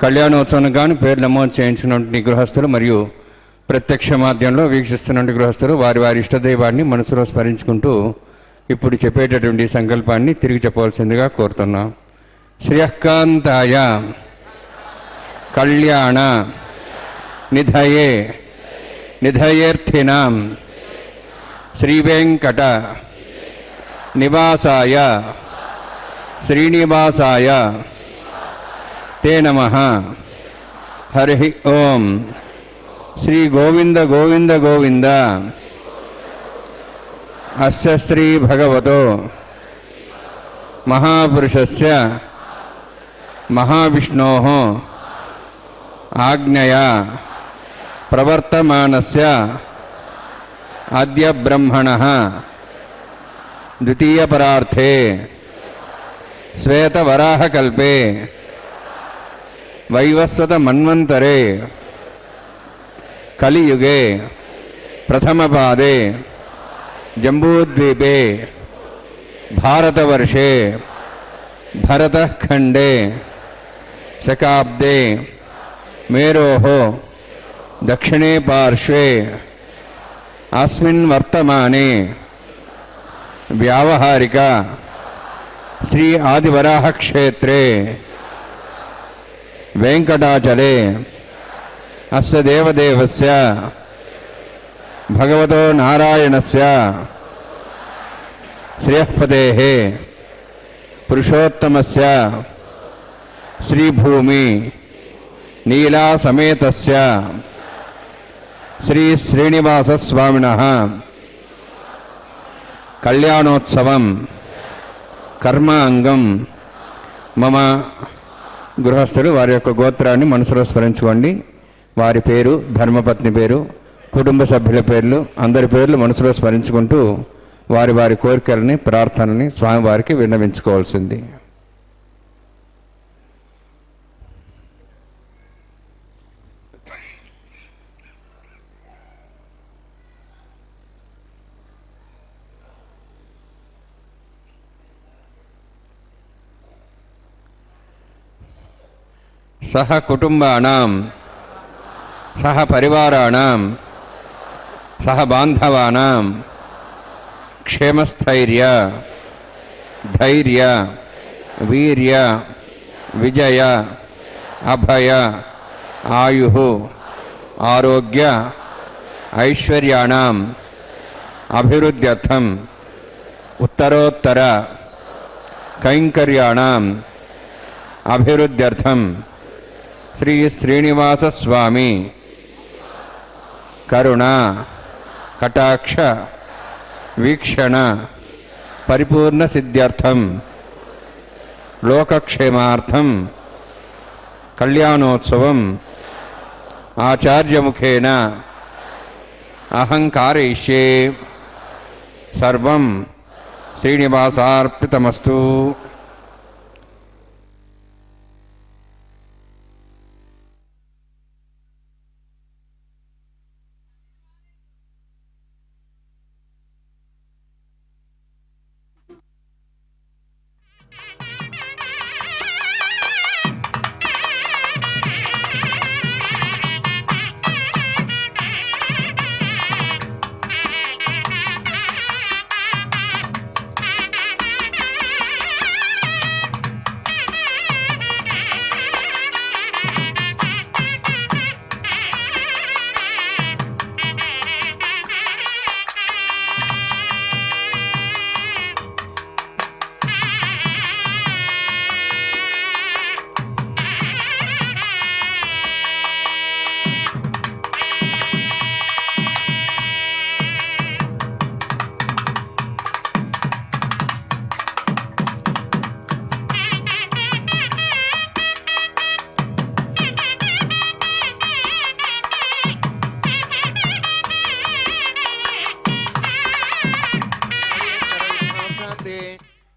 కళ్యాణోత్సవం గాను పేరు నమోదు చేయించినటువంటి గృహస్థులు మరియు ప్రత్యక్ష మాధ్యమంలో వీక్షిస్తున్న గృహస్థులు వారి వారి ఇష్టదైవాన్ని మనసులో స్మరించుకుంటూ ఇప్పుడు చెప్పేటటువంటి సంకల్పాన్ని తిరిగి చెప్పవలసిందిగా కోరుతున్నాం. శ్రియకాంతాయ కళ్యాణ నిధయే నిధయేర్థినాం శ్రీవేంకట నివాసాయ శ్రీనివాసాయ తే నమః. హరి ఓం. శ్రీ గోవింద గోవింద గోవింద అస్య శ్రీ భగవతో మహాపురుషస్య మహావిష్ణోః ఆజ్ఞయా ప్రవర్తమానస్య అద్య బ్రహ్మణః ద్వితీయపరార్థే శ్వేతవరాహకల్పే వైవస్వత మన్వంతరే కలియుగే ప్రథమపాదే జంబూద్వీపే భారతవర్షే భరతఖండే శకాబ్దే మేరోః దక్షిణే పార్శ్వే అస్మిన్ వర్తమానే వ్యావహారిక శ్రీ ఆదివరాహ క్షేత్రే వెంకటాచలే అస్య దేవదేవస్య భగవతో నారాయణస్య శ్రేయఃపదేః పురుషోత్తమస్య శ్రీభూమి నీలా సమేతస్య శ్రీ శ్రీనివాస స్వామినః కళ్యాణోత్సవం కర్మాంగం మమ. గృహస్థులు వారి యొక్క గోత్రాన్ని మనసులో స్మరించుకోండి. వారి పేరు, ధర్మపత్ని పేరు, కుటుంబ సభ్యుల పేర్లు, అందరి పేర్లు మనసులో స్మరించుకుంటూ వారి వారి కోరికలని, ప్రార్థనని స్వామివారికి విన్నవించుకోవాల్సింది. సహ కుటుంబానాం సహ పరివారాణం సహ బాంధవానాం క్షేమస్థైర్య ధైర్య వీర్య విజయ అభయ ఆయు ఆరోగ్య ఐశ్వర్యాణం అభివృద్ధ్యర్థం ఉత్తరోత్తర కైంకర్యాణం అభివృద్ధ్యర్థం శ్రీ శ్రీనివాస స్వామి కరుణ కటాక్ష వీక్షణ పరిపూర్ణ సిద్ధ్యర్థం లోకక్షేమార్థం కళ్యాణోత్సవం ఆచార్యముఖేన అహంకారయిష్యే. సర్వం శ్రీనివాసార్పితమస్తు.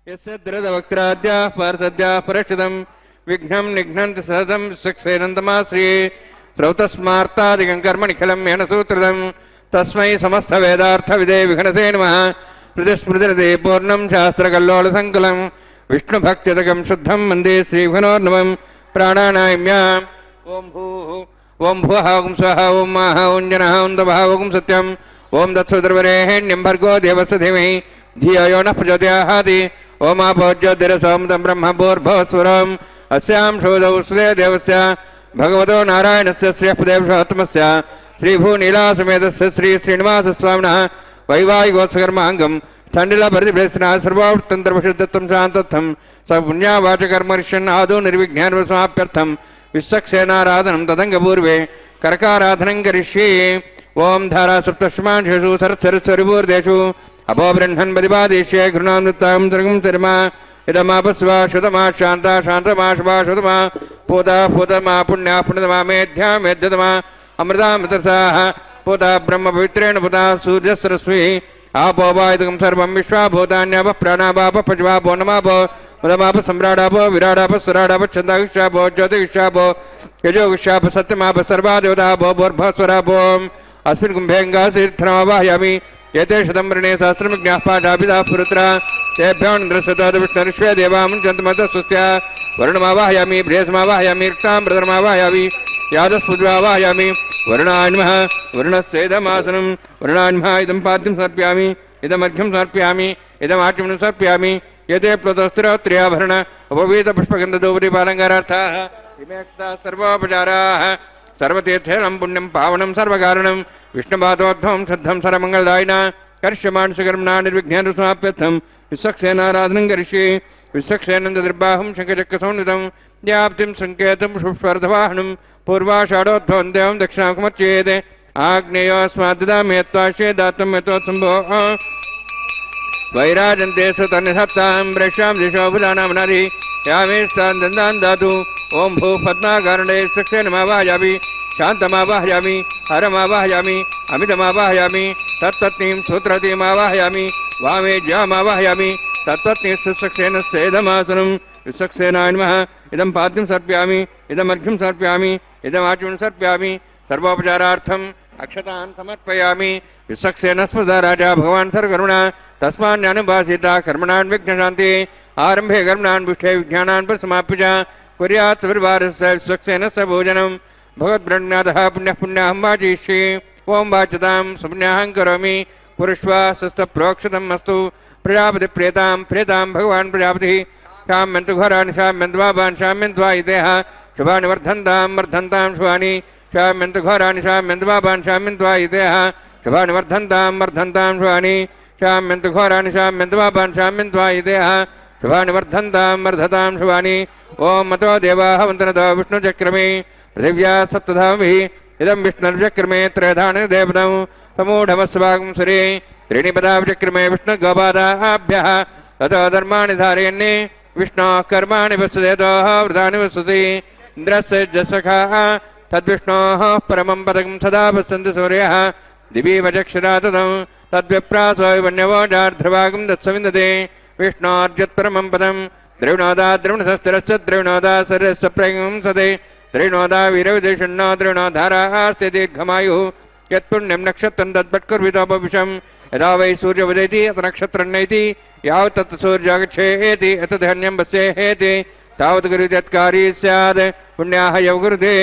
यस्य द्रदवक्त्राद्याः पार्थद्याः परक्षितं विघ्नं निघ्नन्ति सततं शिक्षेनन्तमाश्रिये श्रौतस्मार्तादिकं कर्मनिखिलं येन सूत्रितं तस्मै समस्तवेदार्थविदे विघ्नसे नमः। हृदयस्मृतिरते पूर्णं शास्त्रकल्लोलसङ्कुलं विष्णुभक्त्यतकं शुद्धं वन्दे श्रीविघ्नोर्नवं प्राणानायम्य ओम भूः ओम भुवः ओम स्वः ओम महः ओम जनः ओम तपः ओम सत्यम ओम तत्सवितुर्वरेण्यं भर्गो देवस्य धीमहि धियो यो नः प्रचोदयात् ओम आपोज्योतिरसोमतं ब्रह्म भूर्भुवस्वरम् अस्यां शोधौ सुदे देवस्य भगवतो नारायणस्य श्रीपदेवशोत्तमस्य श्रीभूनीलासमेतस्य श्री श्रीनिवासस्वामिनः वैवाहिकोत्सकर्माङ्गं स्थण्डिलपरिधिप्रेस्थिनः सर्वोत्तन्त्रपशुद्धत्वं शान्तत्वं सपुण्यावाचकर्मरिष्यन् आदौ निर्विघ्नान्वसमाप्यर्थं विश्वक्सेनाराधनं तदङ्गपूर्वे करकाराधनं करिष्ये ओम धारा सप्तष्मांशेषु सरस्वरिपूर्देषु अभो बृह्णन् बदिपादेश्ये गृणानुत्तां सर्गं शर्मा इदमापस्वा शुतमा शान्ता शान्तमा शुभा शुतमा पूता पूतमा पुण्या पुण्यतमा मेध्या मेध्यतमा अमृतामृतसाः पूता ब्रह्म पवित्रेण पूता सूर्यसरस्वी आपो वायुकं सर्वं विश्वाभूतान्याप प्राणापाप पशुवापो नमापो उदमाप सम्राडापो विराडाप सुराडाप छन्दाक्षापो ज्योतिक्षापो यजोक्षाप सत्यमाप सर्वादेवतापो भूर्भस्वरापो अस्मिन् कुम्भेङ्गासीर्थमावाहयामि एते शतं वृणे सहस्रमिज्ञाः पाठाभिधाः पुरुत्रा तेभ्यो विष्णुर्विश्वे देवामुञ्चन्तमतस्वस्त्या वरुणमावाहयामि बृहस्मावाहयामि रक्ताम्बरधर्मावाहयामि यादस्पुज्वावाहयामि वरुणान्मः वरुणस्येदमासनं वरुणान्मः इदं पाद्यं समर्पयामि इदमर्घ्यं समर्पयामि इदमाच्यं समर्पयामि एते प्लुतस्त्रोत्रियाभरण उपवीतपुष्पगन्धधूपदीपालङ्कारार्थाः इमेक्षताः सर्वोपचाराः सर्वतीर्थेनं पुण्यं पावनं सर्वकारणं विष्णुपादोद्भवं शुद्धं सर्वमङ्गलदायिना कर्ष्यमाणसकर्मणा निर्विघ्नेन समाप्यर्थं विश्वक्सेनाराधनं करिष्ये विश्वक्सेनन्ददिर्बाहुं शङ्खचक्रसंयुतं व्याप्तिं सङ्केतं पुष्पवर्धवाहनं पूर्वाषाढोद्भवं देवं दक्षिणाकुमच्चेत् आग्नेयोऽस्माद्ददामि यत्त्वाश्ये दातुं यतोत्सम्भोः वैराजन्ते सुतन्निसत्तां प्रेक्ष्यां दिशोभुदानामनादि यामे स्थान् दातु ओम भू पद्माकारणे सक्सेनमावाहयामि शान्तमावाहयामि हरमावाहयामि अमितमावाहयामि तत्पत्नीं सूत्रतीमावाहयामि वामे ज्यामावाहयामि तत्पत्नी सक्सेनस्येदमासनं विश्वक्सेनाय नमः इदं पाद्यं समर्पयामि इदमर्घ्यं समर्पयामि इदमाचमनं समर्पयामि सर्वोपचारार्थम् अक्षतान् समर्पयामि विश्वक्सेनस्पदा राजा भगवान् सर्वकरुणा तस्मान्यानुभासिता कर्मणान् विघ्नशान्ति आरम्भे कर्मणान् विष्ठे विज्ञानान् परिसमाप्य च कुर्यात् सविर्वारस्य विश्वक्सेनस्य भोजनं भगवद्ब्रह्मणादः पुण्यः पुण्याहं वाचयिष्ये ओं वाच्यतां सुपुण्याहं करोमि पुरुष्वा सस्तप्रोक्षतम् अस्तु प्रजापतिप्रेतां प्रेतां भगवान् प्रजापतिः शाम्यन्तु घोराणि शाम्यन्तु पापान् शाम्यन्तु वायुदेः शुभानि वर्धन्तां वर्धन्तां शुभानि शाम्यन्तु घोराणि शाम्यन्तु पापान् शाम्यन्तु वायुदेः शुभानि वर्धन्तां वर्धन्तां शुभानि शाम्यन्तु घोराणि शाम्यन्तु पापान् शाम्यन्तु वायुदेः शुभानि वर्धन्तां वर्धतां शुभानि ओम मतो देवाः वन्दनतो विष्णुचक्रमे पृथिव्या सप्तधाभिः इदं विष्णुर्चक्रमे त्रयधानि देवतं समूढमस्वागं सुरे त्रीणि पदाचक्रमे विष्णुगोपादाभ्यः ततो धर्माणि धारयन्ने विष्णोः कर्माणि वसुदेतोः व्रतानि वसुसि इन्द्रस्य जसखाः तद्विष्णोः परमं पदकं सदा पश्यन्ति सूर्यः दिवि वचक्षुरा तदं तद्विप्रासो वन्यवोजार्ध्रभागं दत्सविन्दते विष्णोर्जत्परमं पदं द्रविणोदा द्रविणशस्त्रस्य द्रविणोदा शरीरस्य प्रयं सदे द्रविणोदा वीरविदेशन्नो द्रविणोधाराः स्ते दीर्घमायुः यत्पुण्यं नक्षत्रं तद्भट्कुर्वितोपविशं यदा वै सूर्योदयति अथ नक्षत्रं नयति यावत् तत् सूर्यागच्छेति एतद्धन्यं वस्येति तावत् गुरुत्यत्कारी स्यात् पुण्याः यवगुरुते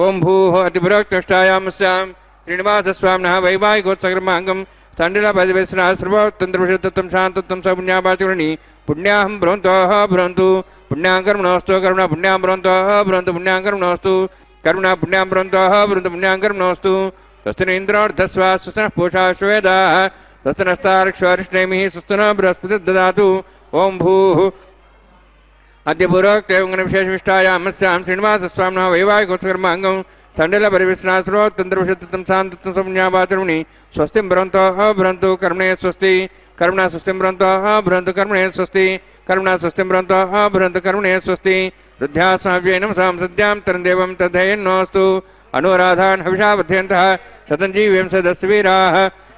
ओं भूः अतिपुरोक्तष्टायामस्यां श्रीनिवासस्वामिनः वैवाहिकोत्सकर्माङ्गं स्थण्डिलपरिवेशनः सर्वोत्तन्त्रविशुद्धत्वं शान्तत्वं सपुण्यापाचुर्णि पुण्याहं भ्रवन्तोः भ्रवन्तु पुण्यां कर्मणोऽस्तु करुणा पुण्यां भ्रवन्तोः भ्रवन्तु पुण्यां कर्मणोऽस्तु करुणा पुण्यां भ्रवन्तोः भ्रवन्तु पुण्यां कर्मणोऽस्तु स्वस्ति न इन्द्रोर्धस्वा स्वस्ति नः पूषा श्वेदाः स्वस्ति नस्तार्क्ष्वारिष्णेमिः स्वस्ति नः बृहस्पतिर्ददातु ओं भूः अद्य पूर्वोक्तविशेषविष्टायामस्यां श्रीनिवासस्वामिनः वैवाहिकोत्सकर्माङ्गं स्थण्डिलपरिवेशनः सर्वोत्तन्त्रविशुद्धत्वं शान्तत्वं सपुण्यापाचुर्णि स्वस्तिं भ्रवन्तोः भ्रवन्तु कर्मणे स्वस्ति कर्मणा स्वस्तिं भ्रवन्तोः भ्रवन्तु कर्मणे स्वस्ति कर्मणा स्वस्तिं भ्रवन्तोः भ्रवन्तु कर्मणे स्वस्ति रुद्ध्यास्माव्येनं सां सद्यां तरन्देवं तद्धयन्नोऽस्तु अनुराधान् हविषाबध्यन्तः शतञ्जीवें सदस्वीराः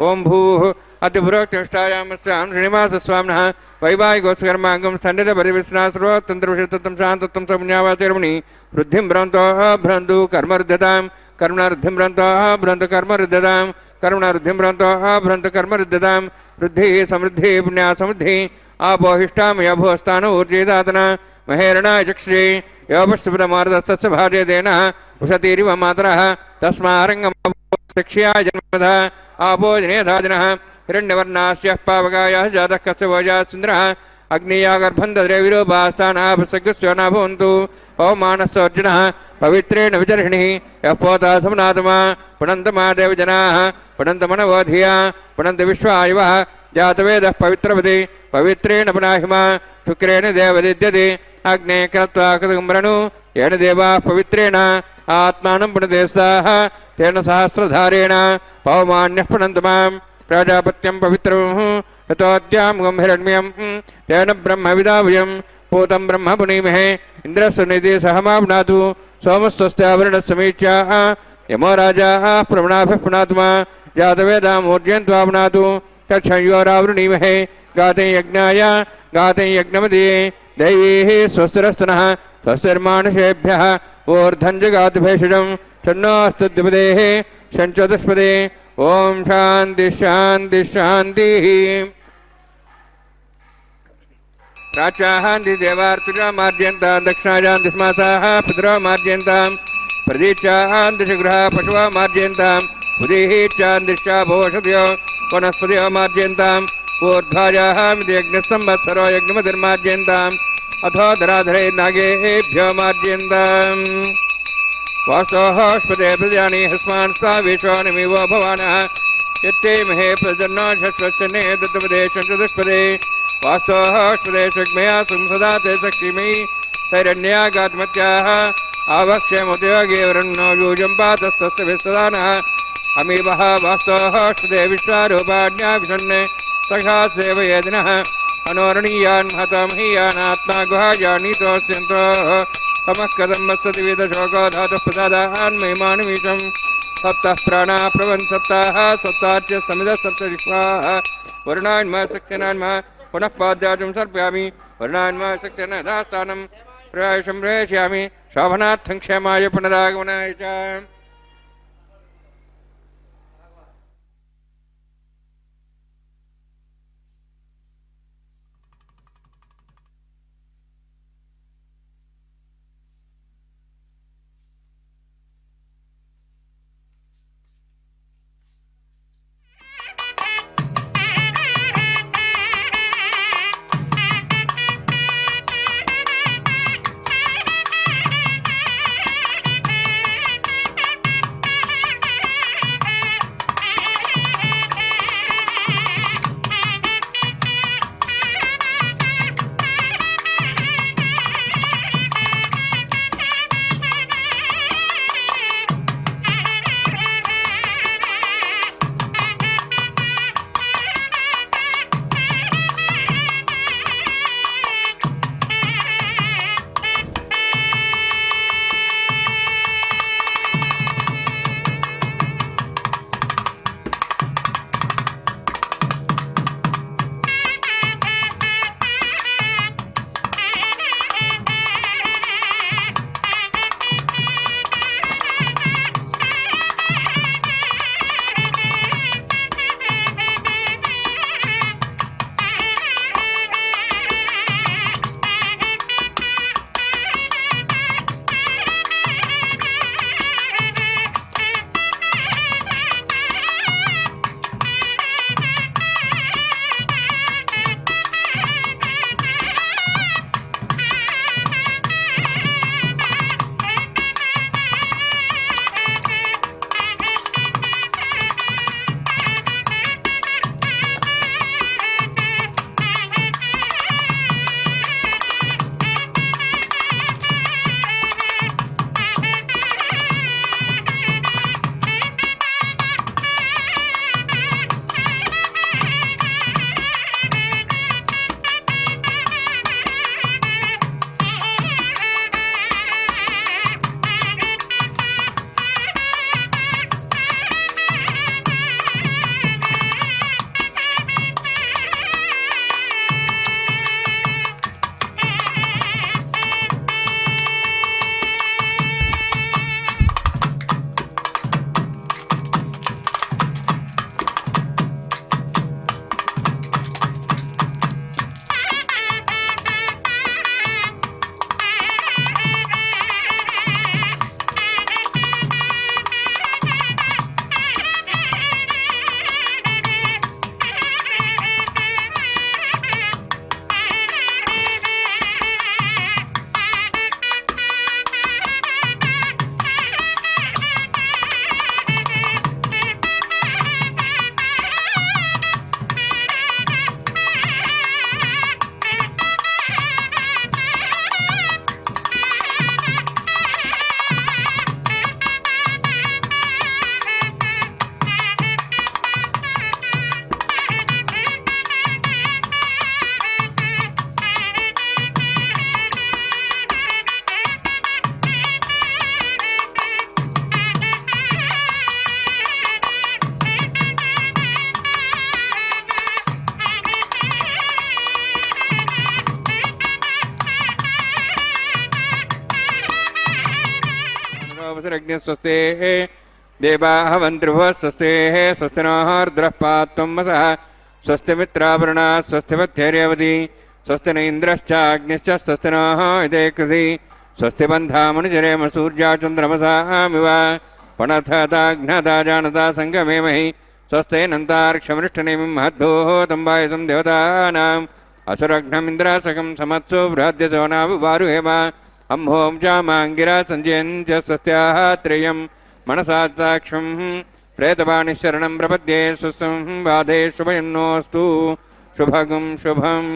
ओं भूः अद्य पुरोक्तविष्टायामस्यां श्रीनिवासस्वामिनः वैवाहिकोत्सकर्माङ्गं स्थण्डिलपरिवेशनः सर्वोत्तन्त्रविशुद्धत्वं शान्तत्वं सपुण्यापाचुर्णि वृद्धिं भ्रवन्तोः भ्रवन्तु कर्मरुद्धतां कर्मणारुद्धिं भ्रवन्तोः भ्रवन्तु कर्मरुद्धतां कर्मणारुद्धिं भ्रवन्तोः भ्रवन्तु कर्मरुद्धतां वृद्धिः समृद्धिः पुण्या समृद्धिः आपोहिष्टामय भूस्थानो ऊर्जिदातना महेरणाय चक्षुषे योपश्रुतमार्दस्तस्य भार्यतेन उषतीरिव मातरः तस्मारङ्गमशिक्ष्या जन्मतः आपोजनेधाजनः हिरण्यवर्णास्य पावकायः जातः कस्य वोजास्न्द्रः अग्निया गर्भं दद्रे विरूपास्थानः प्रसग्यस्य न भवन्तु पवमानस्य अर्जुनः पवित्रेण विचर्षणिः यः पोता समनात्मा पुनन्तमा देवजनाः पुनन्तमनवोधिया पुनन्त विश्वायुवः जातवेदः पवित्रपति पवित्रेण पुनाहिमा शुक्रेण देवदिद्यते अग्ने कृत्वा कृतकुम्भरणु येन देवाः पवित्रेण आत्मानं पुनते स्वाह तेन सहस्रधारेण पवमान्यः पुनन्तु मां प्रजापत्यं पवित्रं ततोऽद्यां गम्भीरण्यं तेन ब्रह्मविदावयं पूतं ब्रह्म पुनीमहे इन्द्रस्य निधि सहमाप्नातु सोमस्वस्त्यावरणस्य समीच्याः यमो राजाः प्रवणाभिः पुनात्मा जातवेदामूर्जयन्त्वाप्नातु तच्छयोरावृणीमहे गाते यज्ञाय गाते यज्ञमदीये दैवीः स्वस्तिरस्तनः स्वस्तिर्मानुषेभ्यः ऊर्ध्वं जगाद्भेषजं षण्णोऽस्तुद्विपदेः षण्चतुष्पदे ओम शांति शांति शांति प्राचाहान्ति देवार्पिता मार्जयन्तां दक्षिणायान्ति स्मासाः पितरो मार्जयन्तां प्रदीक्षाहान्ति शीघ्रः पशवः मार्जयन्तां उदीहीच्चान्दिश्चा भोषध्यो वनस्पतियो मार्जयन्ताम् ऊर्ध्वायाहामिति यज्ञसंवत्सरो यज्ञमतिर्मार्जयन्ताम् अथो धराधरे नागेभ्यो मार्जयन्ताम् वासोऽस्पदे प्रजानि हस्मान् सा विश्वानिमिवो भवानः यत्ते महे प्रजन्नो शश्वत्सने दत्तपदे चतुष्पदे वास्तोऽस्पदे शग्मया संसदा ते शक्तिमयि तैरण्यागात्मत्याः आवक्ष्यमुद्योगे वरुणो यूजं पातस्तस्तभिस्तदानः अमीवः वास्तोऽस्पदे विश्वारूपाण्याः विषन्ने सखा सेवयेदिनः अनोरणीयान् महतामहीयानात्मा गुहायानीतोऽस्यन्तोः तमः कदं वसति वेदशोको धातुः प्रसादान् महिमानमीशं सप्तः प्राणाः प्रवन् सप्ताः सप्ताच्च समिदः सप्तजिह्वाः वर्णान्मा सक्सेनान्मा पुनः पाद्याचं सर्पयामि वर्णान्मा सक्सेन यथास्थानं प्रयाशं प्रेषयामि शोभनार्थं क्षेमाय पुनरागमनाय च वसुरज्ञः स्वस्तेः देवाः वन्त्रिभुवः स्वस्तेः स्वस्ति नः रुद्रः पात्वं वसः स्वस्ति मित्रावरुणाः स्वस्ति पथ्यर्यवती स्वस्ति न इन्द्रश्चाग्निश्च स्वस्ति नः इते कृधि स्वस्ति बन्धामुनिजरेम सूर्या चन्द्रमसामिव पणथताघ्नता जानता सङ्गमेमहि स्वस्ते नन्तार्क्षमृष्टनेमिं महद्भोः तम्बायसं देवतानाम् असुरघ्नमिन्द्रासकं समत्सु बृहद्यसो नाबुबारुहेम अम्हों चामाङ्गिरा सञ्जयन्त्य स्वस्त्याः त्रयं मनसात्साक्षं प्रेतपाणिशरणं प्रपद्ये सुस्तं बाधे शुभयन्नोऽस्तु शुभगं शुभम्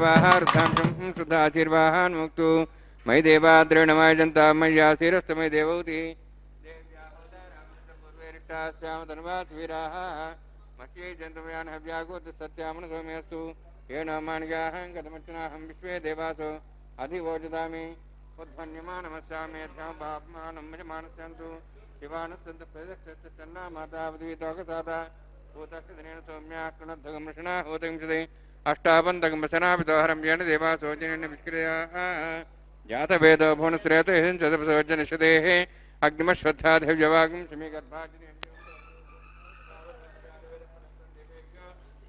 देवाः रुद्धांशं शुद्धाशीर्वाहान्मुक्तु मयि देवाद्रेणमाय जनता मय्या शिरस्तमयि देवौति मह्ये जन्तुमयान् हव्यागोत् सत्यामनसोमेऽस्तु येन मानगाहं गतमर्चनाहं विश्वे देवासो अधिवोजदामि उद्भन्यमानमस्यामि पापमानं यजमानस्यन्तु शिवानस्सन्तु प्रदक्षन्ना माता वधुवितोकसादा भूतक्षदिनेन सौम्याः कृणद्धगं रषणा होतंसते अष्टाबन्धकं वसनापितोहरं येन देवासोजनेन विष्क्रियाः जातवेदो भुवनश्रेतो चतुर्सोजनशतेः अग्निमश्वत्थाधिव्यवागं शमीगर्भाजिने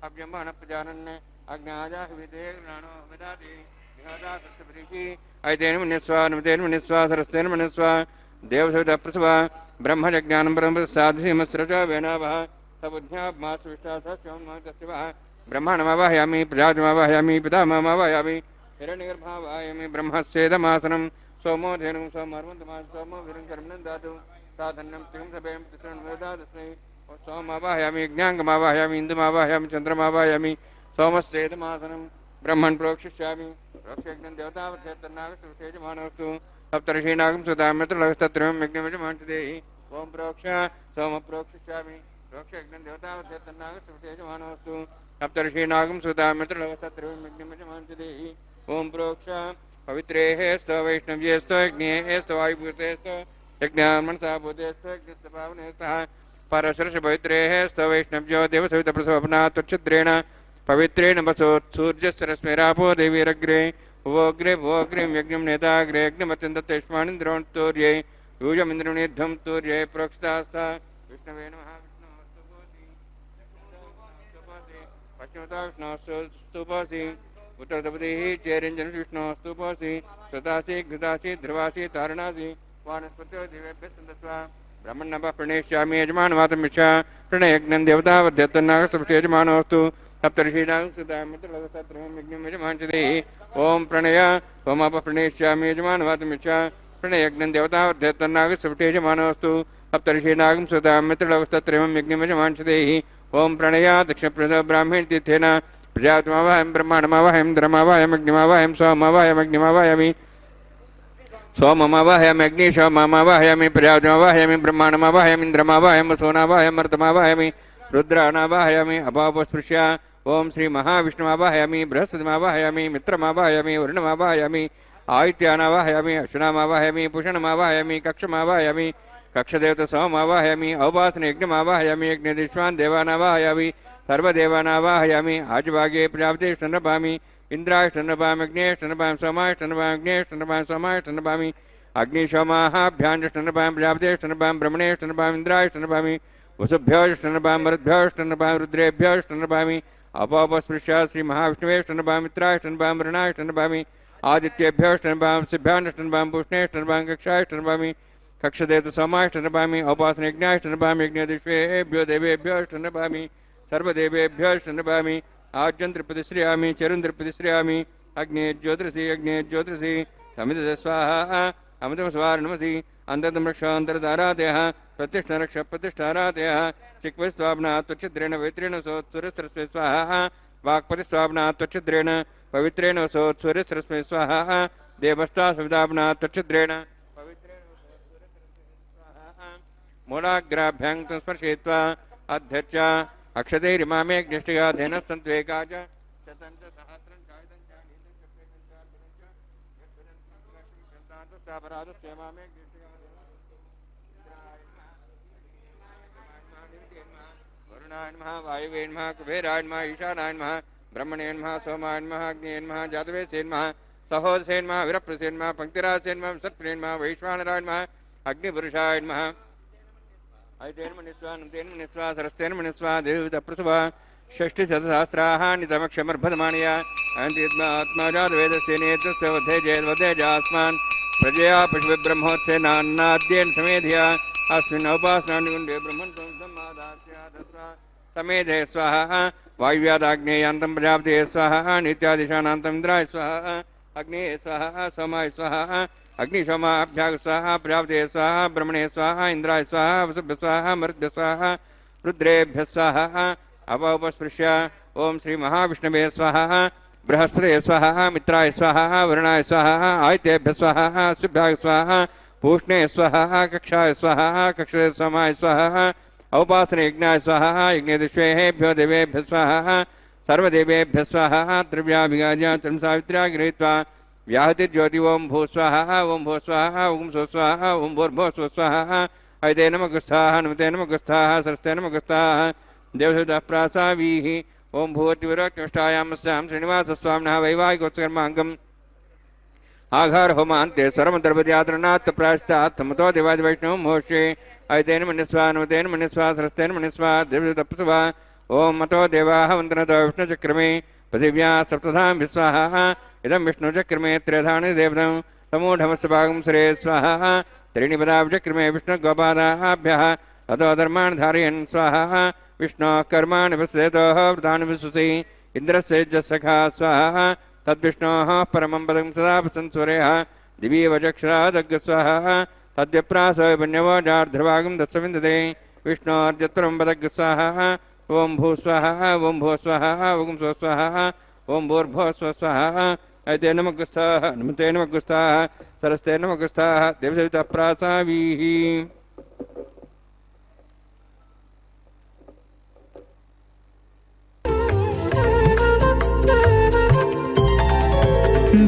अव्यम्बनप्रजानन् अज्ञाजाहविदे ज्ञानो विदाति विहादा सत्यपरिषि ऐतेन मन्यस्वा नमतेन मन्यस्वा सरस्तेन मन्यस्वा देवसविदप्रसवा ब्रह्मज्ञानं ब्रह्मसाधुमस्रचा वेनावः सबुद्ध्यामासविष्टासस्यमस्तवः ब्रह्माणमावाहयामि प्रजातिमावाहयामि पितामहमावाहयामि हिरण्यगर्भावाहयामि ब्रह्मस्येदमासनं सोमो धेनुं सोमर्वन्तमा सोमो विरङ्करं दातु साधन्नं तिं सभें तिसृण्वेदादस्मै सोममावाहयामि ज्ञाङ्गमावाहयामि इन्दुमावाहयामि चन्द्रमावाहयामि सोमस्येदमासनं ब्रह्मन् प्रोक्षिष्यामि प्रोक्षयज्ञं देवतावत्येतन्नागसुतेजमानोऽस्तु सप्तर्षीनागं सुधामित्रलगस्तत्रयं यज्ञमिजमांसदेहि ओं प्रोक्ष सोम प्रोक्षिष्यामि प्रोक्षयज्ञं देवतावत्येतन्नागसुतेजमानोऽस्तु सप्तर्षीनागं सुधामित्रलगस्तत्रयं यज्ञमिजमांसदेहि ओं प्रोक्ष पवित्रेः स्त वैष्णव्येस्त यज्ञेस्त वायुभूतेस्त यज्ञान्मनसा भूतेस्त यज्ञस्तपावनेस्तः परशर्ष पवित्रेः स्त वैष्णव्यो देवसवितप्रसवपना त्वच्छिद्रेण पवित्रेण वसोत्सूर्यस्रश्मिरापो देवीरग्रे भुवोग्रे भुवोग्रीं यज्ञं नेताग्रे यज्ञमत्यन्ततेष्मानिन्द्रोन्तूर्ये यूयमिन्द्रनिध्वं तूर्ये प्रोक्षितास्ता विष्णवे नमः पश्चिमता विष्णोस्तुपोऽसि उत्तरदपतिः चेरिञ्जन विष्णोस्तुपोऽसि सदासि घृतासि ध्रुवासि तारणासि वानस्पत्यो दिवेभ्यः सन्दस्वा ब्रह्मण्णः प्रणेष्यामि यजमानवातमिच्छा प्रणयज्ञं देवतावध्यत्तन्नागसुयजमानोऽस्तु सप्तर्षीणागं सुधामित्रलगस्तत्रयं यज्ञं यजमांसदेहि ओं प्रणय सोमापप्रणेष्यामि यजमानवातमिच्छा प्रणयज्ञं देवतावध्यत्तन्नागसुयजमानोऽस्तु सप्तर्षीणागं सुधामित्रलगस्तत्रयं यज्ञं यजमांसदेहि ओं प्रणय दक्षिणप्रद ब्राह्मणतीर्थेन प्रजातमावाहं ब्रह्माणमावाहं धर्मावाहम् अग्निमावाहं सोममावाहमग्निमावाहयामि सोममावाहयामि अग्निशोममावाहयामि प्रजातमावाहयामि ब्रह्माणमावाहयामि इन्द्रमावाहयं वसोनावाहयं मर्तमावाहयामि रुद्राणावाहयामि अभावस्पृश्य ओं श्री महाविष्णुमावाहयामि बृहस्पतिमावाहयामि मित्रमावाहयामि वरुणमावाहयामि आदित्यानावाहयामि अश्विनामावाहयामि पुषणमावाहयामि कक्षमावाहयामि कक्षदेवता सोममावाहयामि औपासनयज्ञमावाहयामि यज्ञदिष्वान् देवानावाहयामि सर्वदेवानावाहयामि आजभागे प्रजापतिष्ठन्नभामि इन्द्राष्टन्नभामि अग्नेष्टन्नभामि सोमाष्टन्नभामि अग्नेष्टन्नभामि सोमाष्टन्नभामि अग्निशोमाहाभ्याञ्जष्टन्नभामि प्रजापतिष्ठन्नभामि ब्रह्मणेष्टन्नभामि इन्द्राष्टन्नभामि वसुभ्योष्टन्नभामि मरुद्भ्योष्टन्नभामि रुद्रेभ्योष्टन्नभामि अपोपस्पृश्य श्री महाविष्णुवेष्टन्नभामि मित्राष्टन्नभामि वरुणाष्टन्नभामि आदित्येभ्योष्टन्नभामि सिभ्याष्टन्नभामि पूष्णेष्टन्नभामि कक्षाष्टन्नभामि कक्षदेवता सोमाष्टन्नभामि औपासनयज्ञाष्टन्नभामि यज्ञदिष्वेभ्यो देवेभ्योष्टन्नभामि सर्वदेवेभ्योष्टन्नभामि आज्यन्त्रप्रतिश्रयामि चरुन्द्रप्रतिश्रयामि अग्ने ज्योतिषि समित स्वाहा अमृतं स्वार्णमसि अन्तर्दमृक्षान्तरदारादयः प्रतिष्ठरक्ष प्रतिष्ठारादयः चिक्वस्वाब्ना त्वच्छिद्रेण पवित्रेण सोत्सुरस्रस्मै स्वाहा वाक्पतिस्वाब्ना त्वच्छिद्रेण पवित्रेण सोत्सुरस्रस्मै स्वाहा देवस्ता सविदाब्ना त्वच्छिद्रेण पवित्रेण स्वाहा मूलाग्राभ्यां स्पर्शयित्वा अध्यक्ष अक्षतैरिमामे ज्ञष्टिका धेनः सन्त्वेका च शतं च सहस्रं चायतं च नीतं च प्रेतं च अर्पणं च यद्वदन्तस्तापराधस्यमामे ज्ञष्टिका वरुणाय नमः वायुवे नमः कुबेराय नमः ईशानाय नमः ब्रह्मणे नमः सोमाय नमः अग्नये नमः जातवेसे नमः सहोदसे नमः वीरप्रसे नमः पंक्तिरासे नमः सत्प्रे नमः वैश्वानराय नमः अग्निपुरुषाय नमः ऐतेन मनिस्वा नन्तेन मनिस्वा सरस्तेन मनिस्वा देवतप्रसवा षष्टिशतसहस्राः नितमक्षमर्भदमाणया अयन्तीत्मा आत्माजातवेदस्य नेतस्य वधे जयद्वधेजास्मान् प्रजया पशुब्रह्मोत्सेनान्नाद्येन समेधिया अस्मिन् औपासनानिकुण्डे ब्रह्मन् संसम्मादास्यादस्वा समेधे स्वाहा वायुव्यादाग्नेयान्तं प्रजापते स्वाहा नित्यादिशानान्तं इन्द्राय स्वाहा अग्नेय स्वाहा सोमाय स्वाहा अग्निशोमाभ्याग स्वाहा प्रजापते स्वाहा ब्रह्मणे स्वाहा इंद्राय स्वाहा वसुभ्य स्वाहा मरुद्भ्य स्वाहा रुद्रेभ्य स्वाहा अपोपस्पृश्य ओं श्री महाविष्णवे स्वाहा बृहस्पते स्वाहा मित्राय स्वाहा वरुणाय स्वाहा आदित्येभ्य स्वाहा शुभ्याय स्वाहा पूष्णे स्वाहा कक्षाय स्वाहा कक्षे समाय स्वाहा औपासने यज्ञाय स्वाहा यज्ञदिष्वेभ्यो देवेभ्य स्वाहा सर्वदेवेभ्य स्वाहा द्रव्याभिगाज्य सावित्र्या गृहीत्वा व्याहतिर्ज्योति ओं भू स्वाहा ओं भू स्वाहा ओं सो स्वाहा ओं भूर्भुवः स्वः स्वाहा ऐते नमः गुस्थाः नमते नमः गुस्थाः सरस्ते नमः गुस्थाः देवदेवताः प्रासावीः ओं भूवतिविरक्तिष्ठायामस्यां श्रीनिवासस्वामिनः वैवाहिकोत्सकर्माङ्गम् आघार होमान्ते सर्वद्रव्याद्रनात् प्रायश्चात् समतो देवादिवैष्णवं मोक्षे ऐतेन मन्यस्वा नमतेन मन्यस्वा सरस्तेन मन्यस्वा देवदेवतप्सवा ओं मतो देवाः वन्दनतो विष्णुचक्रमे पृथिव्या सप्तधां विस्वाहा इदं विष्णुचक्रमे त्रेधानि देवतं समूढमस्य भागं सरे स्वाहा त्रीणि पदाब्जक्रमे विष्णुगोपादाभ्यः ततो धर्मान् धारयन् स्वाहा विष्णोः कर्माणि विस्तेतोः व्रतानि विश्वसि इन्द्रस्य यज्ञसखा स्वाहा तद्विष्णोः परमं पदं सदा प्रसंसूर्यः दिवि वचक्षरादग् स्वाहा तद्यप्रासो पुण्यवो जार्ध्रभागं दत्सविन्दते विष्णोर्यत्परं पदग् स्वाहा ओं भू स्वाहा ओं भू स्वाहा ओं सो स्वाहा ओं भूर्भुवः स्वः स्वाहा ऐते नमः गुस्थाः नमते नमः गुस्थाः सरस्ते नमः गुस्थाः देवदेवताः प्रासावीः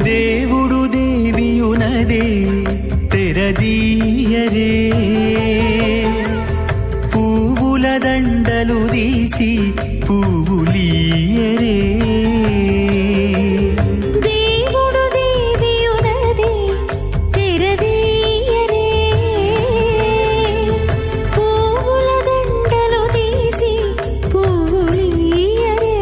దేవుడు దేవియునదే తెరదీయరే పువ్వుల దండలు తీసి పువ్వులీయరే దేవుడు దేవియునదే తెరదీయరే పువ్వుల దండలు తీసి పువ్వులీయరే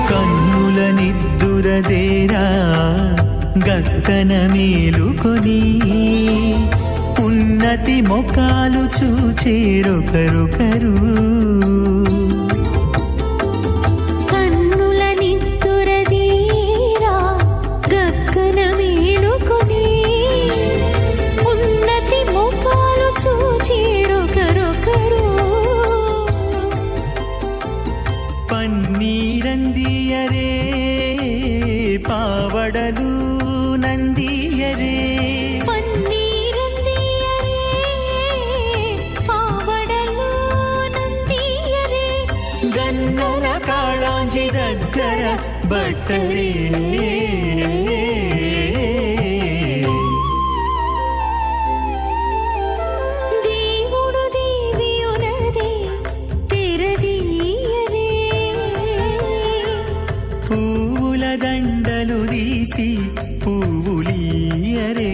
కన్నుల నిద్దురదేరా గక్కన మేలుకొని ఉన్నతి మొకాలు చూచేరొకరొకరు కన్నుల నిద్దురదీరా గగ్గన మేలుకొని ఉన్నతి ముఖాలు చూచేరొకరొకరు పన్నీరందియరే పావడలు నందియరే పన్నీరందియరే పావడలు నందియరే గన్నర కాళాంజి దగ్గర బట్టరే దేవుడు దేవియునదే తెరదీయరే పువ్వుల దండలు తీసి పువ్వులీయరే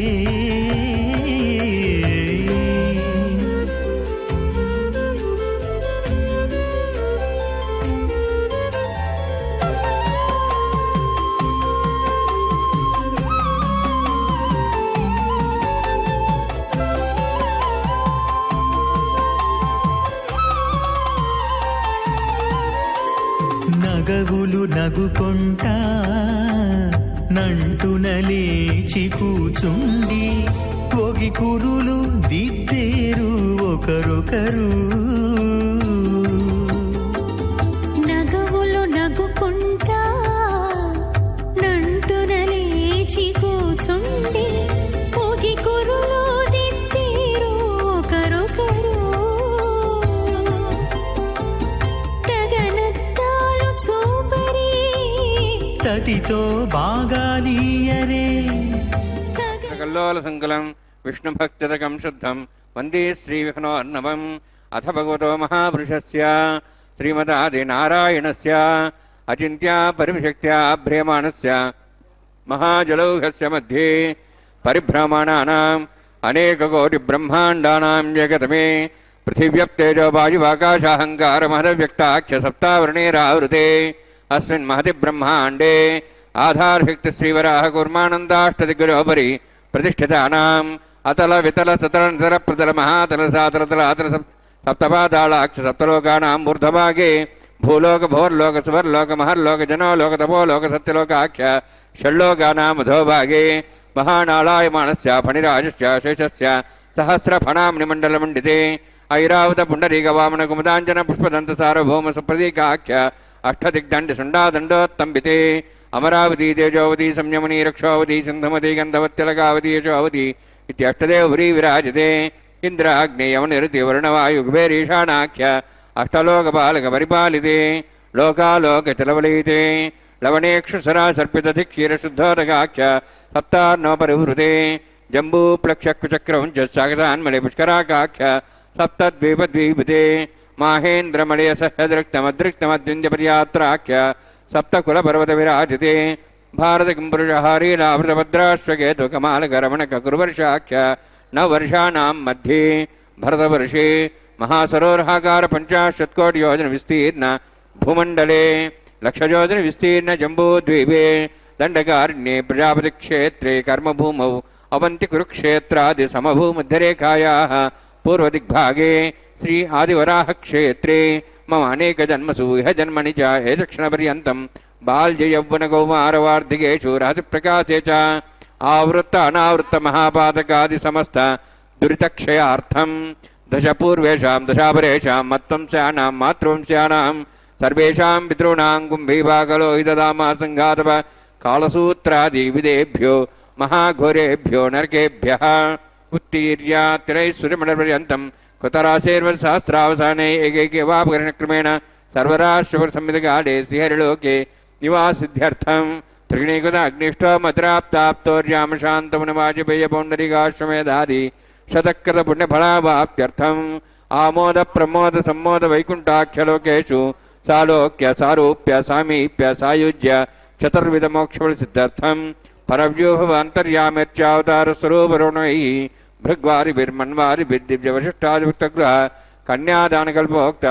నగవులు నగుకొంటా నంటున లేచి కూచుండి ఒగి కురులు దిద్దేరు ఒకరొకరు నగవులు నగుకుంటా నంటున లేచి కూచుండి పోగి కురులు దిద్దేరు ఒకరొకరు తగనత్తాలు చూపరి తతితో బాగాలీయరే కల్లోల సంకలం విష్ణుభక్తిరకం శుద్ధం వందే శ్రీవిష్ణోర్ణవం అథ భగవతో మహాపురుషస్య శ్రీమదాదినారాయణస్య అచింత్య పరిశక్త్యా భ్రియమాణస్య మహాజలౌఘస్య మధ్యే పరిభ్రమణానాం అనేకకోటి బ్రహ్మాండానాం జగతమే పృథివ్యప్తేజో వాయువాకాశాహంకారమహదవ్యక్తాఖ్య సప్తావరణేరావృతే అస్మిన్ మహతి బ్రహ్మాండే आधारशक्ति श्रीवराह कूर्मानन्दाष्टदिग्गजोपरि प्रतिष्ठितानाम् अतल वितल सतल नितर प्रतल महातल सातल तल आतल सप्तपादालाक्ष सप्तलोकानां ऊर्ध्वभागे भूलोक भोर्लोक सुवर्लोक महर्लोक जनोलोक तपोलोक सत्यलोकाख्य षड्लोकानां अधोभागे महानालायमानस्य फणिराजस्य शेषस्य सहस्रफणाम्निमण्डलमण्डिते ऐरावत पुण्डरीकवामन कुमुदाञ्जन पुष्पदन्त सार्वभौम सुप्रतीकाख्य अष्टदिग्दण्डसुण्डादण्डोत्तम्बिते अमरावती तेजोवती संयमनी रक्षोवती सिन्धुमती गन्धवत्यलकावती यशोवती इत्यष्टदेवपुरी विराजते इन्द्राग्नेयमनिरुति वरुणवायुकुबेरीशानाख्य अष्टलोकपालकपरिपालिते लोकालोकचलवलीते लवणेक्षुसरा सर्पितधिक्षीरशुद्धोदकाख्य सप्तान्नोपरिवृते जम्बूप्लक्षकुचक्रं च सागसान्मले पुष्कराकाख्य सप्तद्वीपद्वीपते माहेन्द्रमलयसह्यदृक्तमदृक्तमद्विन्द्यपर्यात्राख्य सप्तकुलपर्वतविराजते भारतकिम्पुरुषहारीलावृतभद्राश्वकेतुकमालकरमणककुरुवर्षाख्य नववर्षाणां मध्ये भरतवर्षे महासरोर्हाकार 50 विस्तीर्ण भूमण्डले लक्षयोजन विस्तीर्ण जम्बूद्वीपे दण्डकारण्ये प्रजापतिक्षेत्रे कर्मभूमौ अवन्ति कुरुक्षेत्रादि समभूमध्यरेखायाः पूर्वदिग्भागे श्री आदिवराहक्षेत्रे मम अनेकजन्मसु इह जन्मनि च एतक्षणपर्यन्तं बाल्ययौवनकौमारवार्धिकेषु रहस्यप्रकाशे च आवृत्त अनावृत्त महापातकादिसमस्त दुरितक्षयार्थं दशपूर्वेषां दशापरेषां मत्वंस्यानां मातृवंस्यानां सर्वेषां पितॄणां कुम्भीभागलोहितदामा सङ्घातप कालसूत्रादिविदेभ्यो महाघोरेभ्यो नरकेभ्यः उत्तीर्यातिरैश्वर्यमण्डलपर्यन्तं कृतराशेर्वसहस्रावसाने एकैके वापकरणक्रमेण सर्वराष्ट्रसंहितकाले श्रीहरिलोके निवासिद्ध्यर्थं त्रिगुणीकृत अग्निष्टोमत्राप्ताप्तोर्यामशान्तमुनिवाजपेयपौण्डरीकाश्वमेधादि शतकृतपुण्यफलावाप्त्यर्थम् आमोद प्रमोद सम्मोद वैकुण्ठाख्यलोकेषु सालोक्य सारूप्य सामीप्य सायुज्य चतुर्विधमोक्षफलसिद्ध्यर्थं परव्यूह अन्तर्यामिर्चावतारस्वरूपरुणैः भृग्वारिभिर्मन्वारिभिर्दिव्यवशिष्टादिभुक्तगृह कन्यादानकल्पोक्त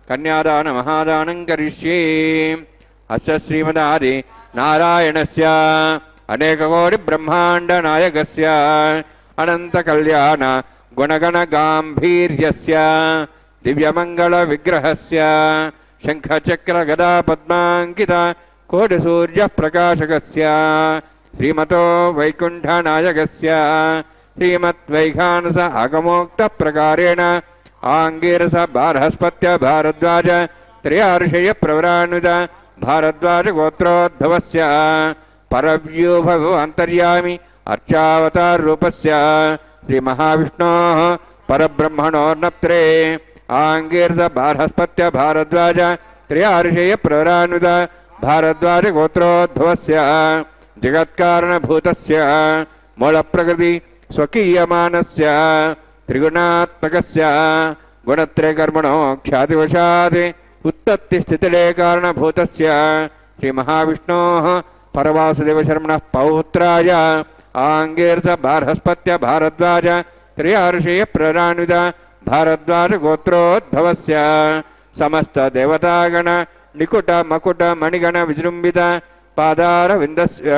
कन्यादानमहादानं करिष्ये अस्य श्रीमदादि नारायणस्य अनेककोटिब्रह्माण्डनायकस्य अनन्तकल्याण गुणगणगाम्भीर्यस्य दिव्यमङ्गलविग्रहस्य शङ्खचक्रगदापद्माङ्कित कोटिसूर्यप्रकाशकस्य श्रीमतो वैकुण्ठनायकस्य श्रीमद्वैखानस आगमोक्तप्रकारेण आङ्गीरस बारहस्पत्य भारद्वाज त्रयार्षय प्रवरान्वित भारद्वाज गोत्रोद्भवस्य परव्यूभव अन्तर्यामि अर्चावताररूपस्य श्रीमहाविष्णोः परब्रह्मणोर्नप्त्रे आङ्गीरस बारहस्पत्य भारद्वाज त्रयार्षय प्रवरान्वित भारद्वाज गोत्रोद्भवस्य जगत्कारणभूतस्य मूलप्रकृति स्वकीयमानस्य त्रिगुणात्मकस्य गुणत्रयकर्मणो ख्यातिवशात् उत्पत्तिस्थितिलये कारणभूतस्य श्रीमहाविष्णोः परवासुदेवशर्मणः पौत्राय आङ्गीरस बारहस्पत्य भारद्वाज त्रयार्षय प्रवरान्वित भारद्वाज गोत्रोद्भवस्य समस्त देवतागण निकुट मकुट मणिगण विजृम्भित पादारविन्दस्य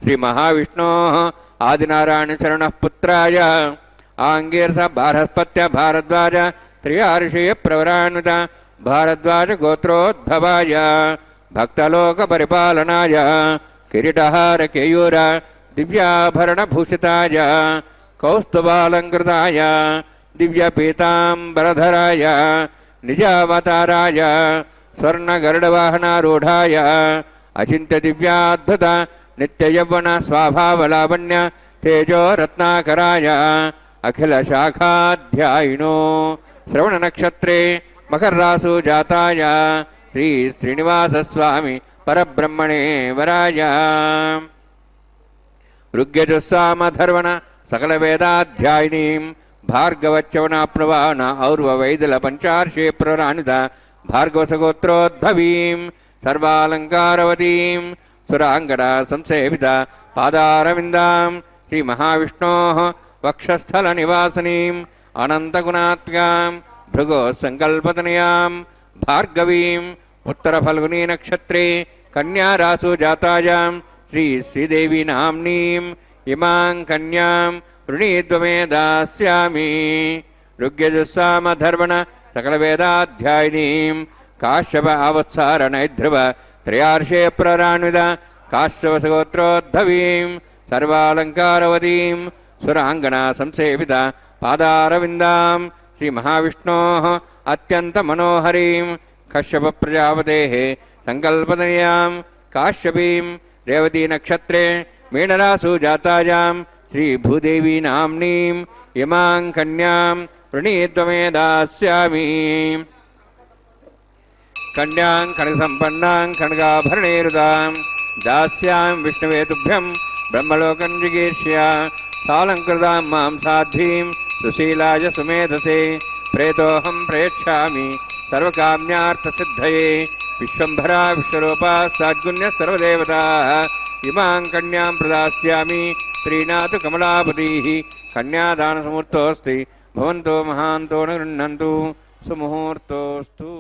श्रीमहाविष्णोः आदिनारायणशरणः पुत्राय आङ्गीरस बारहस्पत्य भारद्वाज त्रयार्षय प्रवरान्वित भारद्वाज गोत्रोद्भवाय भक्तलोकपरिपालनाय किरीटहार केयूर दिव्याभरणभूषिताय कौस्तुभालङ्कृताय दिव्यपीताम्बरधराय निजावताराय स्वर्णगरुडवाहनारूढाय अचिन्त्यदिव्याद्भुत नित्ययौवन स्वाभावलावण्य तेजो रत्नाकराय अखिलशाखाध्यायिनो श्रवणनक्षत्रे मकररासु जाताय श्री श्रीनिवासस्वामी परब्रह्मणे वराय ऋग्यजुस्सामधर्वण सकलवेदाध्यायिनीं भार्गवच्चवनाप्नुवान और्ववैदलपञ्चार्षे प्रवरान्वित भार्गवसगोत्रोद्भवीं सर्वालङ्कारवतीं सुराङ्गना संसेवित पादारविन्दां श्रीमहाविष्णोः वक्षस्थलनिवासिनीम् अनन्तगुणात्मकां भृगो सङ्कल्पतनयां भार्गवीम् उत्तरफल्गुनी नक्षत्रे कन्यारासु जातायां श्री श्रीदेवी नाम्नीं इमां कन्यां वृणीत्वमे दास्यामि ऋग्यजुस्सामधर्वण सकलवेदाध्यायिनीं काश्यप आवत्सारणैध्रुव त्रयार्षे प्ररान्वित काश्यपसगोत्रोद्धवीं सर्वालङ्कारवतीं सुराङ्गना संसेवित पादारविन्दां श्रीमहाविष्णोः अत्यन्तमनोहरीं कश्यपप्रजापतेः सङ्कल्पनीयां काश्यपीं रेवतीनक्षत्रे मीनरासु जातायां श्रीभूदेवी नाम्नीं इमां कन्यां वृणीत्वमे दास्यामि कन्यां खड्गसम्पन्नां खड्गाभरणैरुदां दास्यां विष्णवे तुभ्यं ब्रह्मलोकं जिगीर्ष्य सालङ्कृतां मां साध्वीं सुशीलाय सुमेधसे प्रेतोऽहं प्रेक्षामि सर्वकाम्यार्थसिद्धये विश्वम्भरा विश्वरूपा साद्गुण्यः सर्वदेवताः इमां कन्यां प्रदास्यामि प्रीणातु कमलापतिः कन्यादानसमुहूर्तोऽस्ति भवन्तो महान्तो न गृह्णन्तु सुमुहूर्तोऽस्तु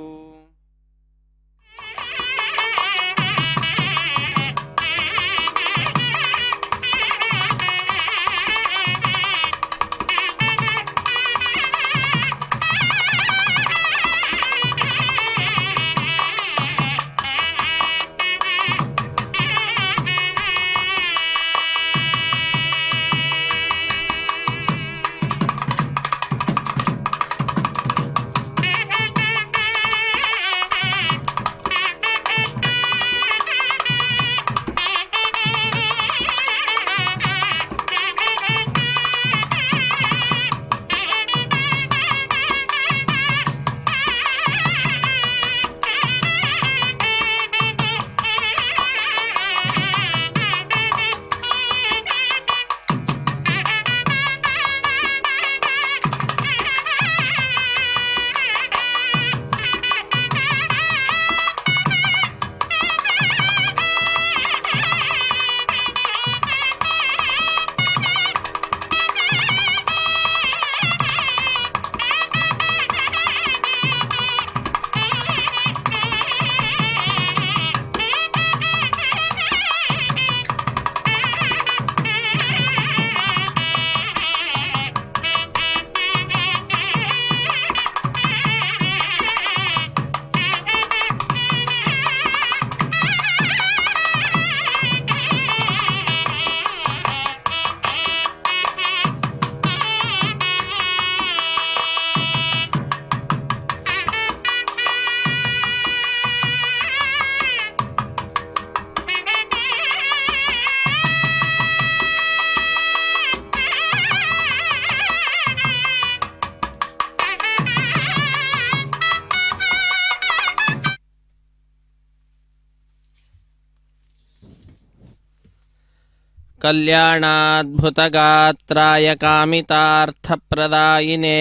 कल्याणाद्भुतगात्राय कामितार्थप्रदायिने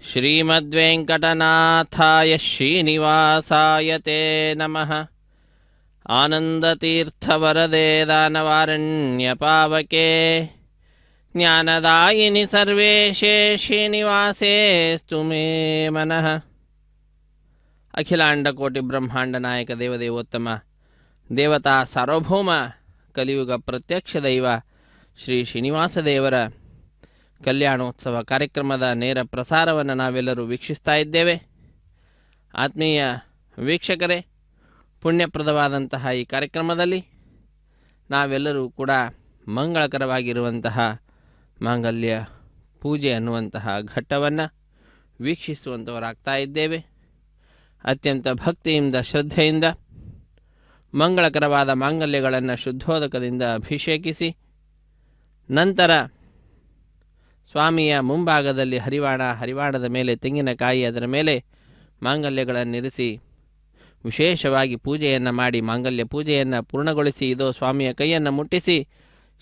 श्रीमद्वेङ्कटनाथाय श्रीनिवासाय ते नमः। आनन्दतीर्थवरदे दानवारण्यपावके ज्ञानदायिनि सर्वेशे श्रीनिवासेस्तु मे मनः। अखिलांडकोटि ब्रह्मांड नायक देवदेवोत्तम देवता सार्वभौम कलियुग प्रत्यक्ष दैव ಶ್ರೀ ಶ್ರೀನಿವಾಸ ದೇವರ ಕಲ್ಯಾಣೋತ್ಸವ ಕಾರ್ಯಕ್ರಮದ ನೇರ ಪ್ರಸಾರವನ್ನು ನಾವೆಲ್ಲರೂ ವೀಕ್ಷಿಸ್ತಾ ಇದ್ದೇವೆ. ಆತ್ಮೀಯ ವೀಕ್ಷಕರೇ, ಪುಣ್ಯಪ್ರದವಾದಂತಹ ಈ ಕಾರ್ಯಕ್ರಮದಲ್ಲಿ ನಾವೆಲ್ಲರೂ ಕೂಡ ಮಂಗಳಕರವಾಗಿರುವಂತಹ ಮಾಂಗಲ್ಯ ಪೂಜೆ ಅನ್ನುವಂತಹ ಘಟ್ಟವನ್ನು ವೀಕ್ಷಿಸುವಂಥವರಾಗ್ತಾ ಇದ್ದೇವೆ. ಅತ್ಯಂತ ಭಕ್ತಿಯಿಂದ ಶ್ರದ್ಧೆಯಿಂದ ಮಂಗಳಕರವಾದ ಮಾಂಗಲ್ಯಗಳನ್ನು ಶುದ್ಧೋದಕದಿಂದ ಅಭಿಷೇಕಿಸಿ ನಂತರ ಸ್ವಾಮಿಯ ಮುಂಭಾಗದಲ್ಲಿ ಹರಿವಾಣದ ಮೇಲೆ ತೆಂಗಿನಕಾಯಿ ಅದರ ಮೇಲೆ ಮಾಂಗಲ್ಯಗಳನ್ನಿರಿಸಿ ವಿಶೇಷವಾಗಿ ಪೂಜೆಯನ್ನು ಮಾಡಿ ಮಾಂಗಲ್ಯ ಪೂಜೆಯನ್ನು ಪೂರ್ಣಗೊಳಿಸಿ ಇದೋ ಸ್ವಾಮಿಯ ಕೈಯನ್ನು ಮುಟ್ಟಿಸಿ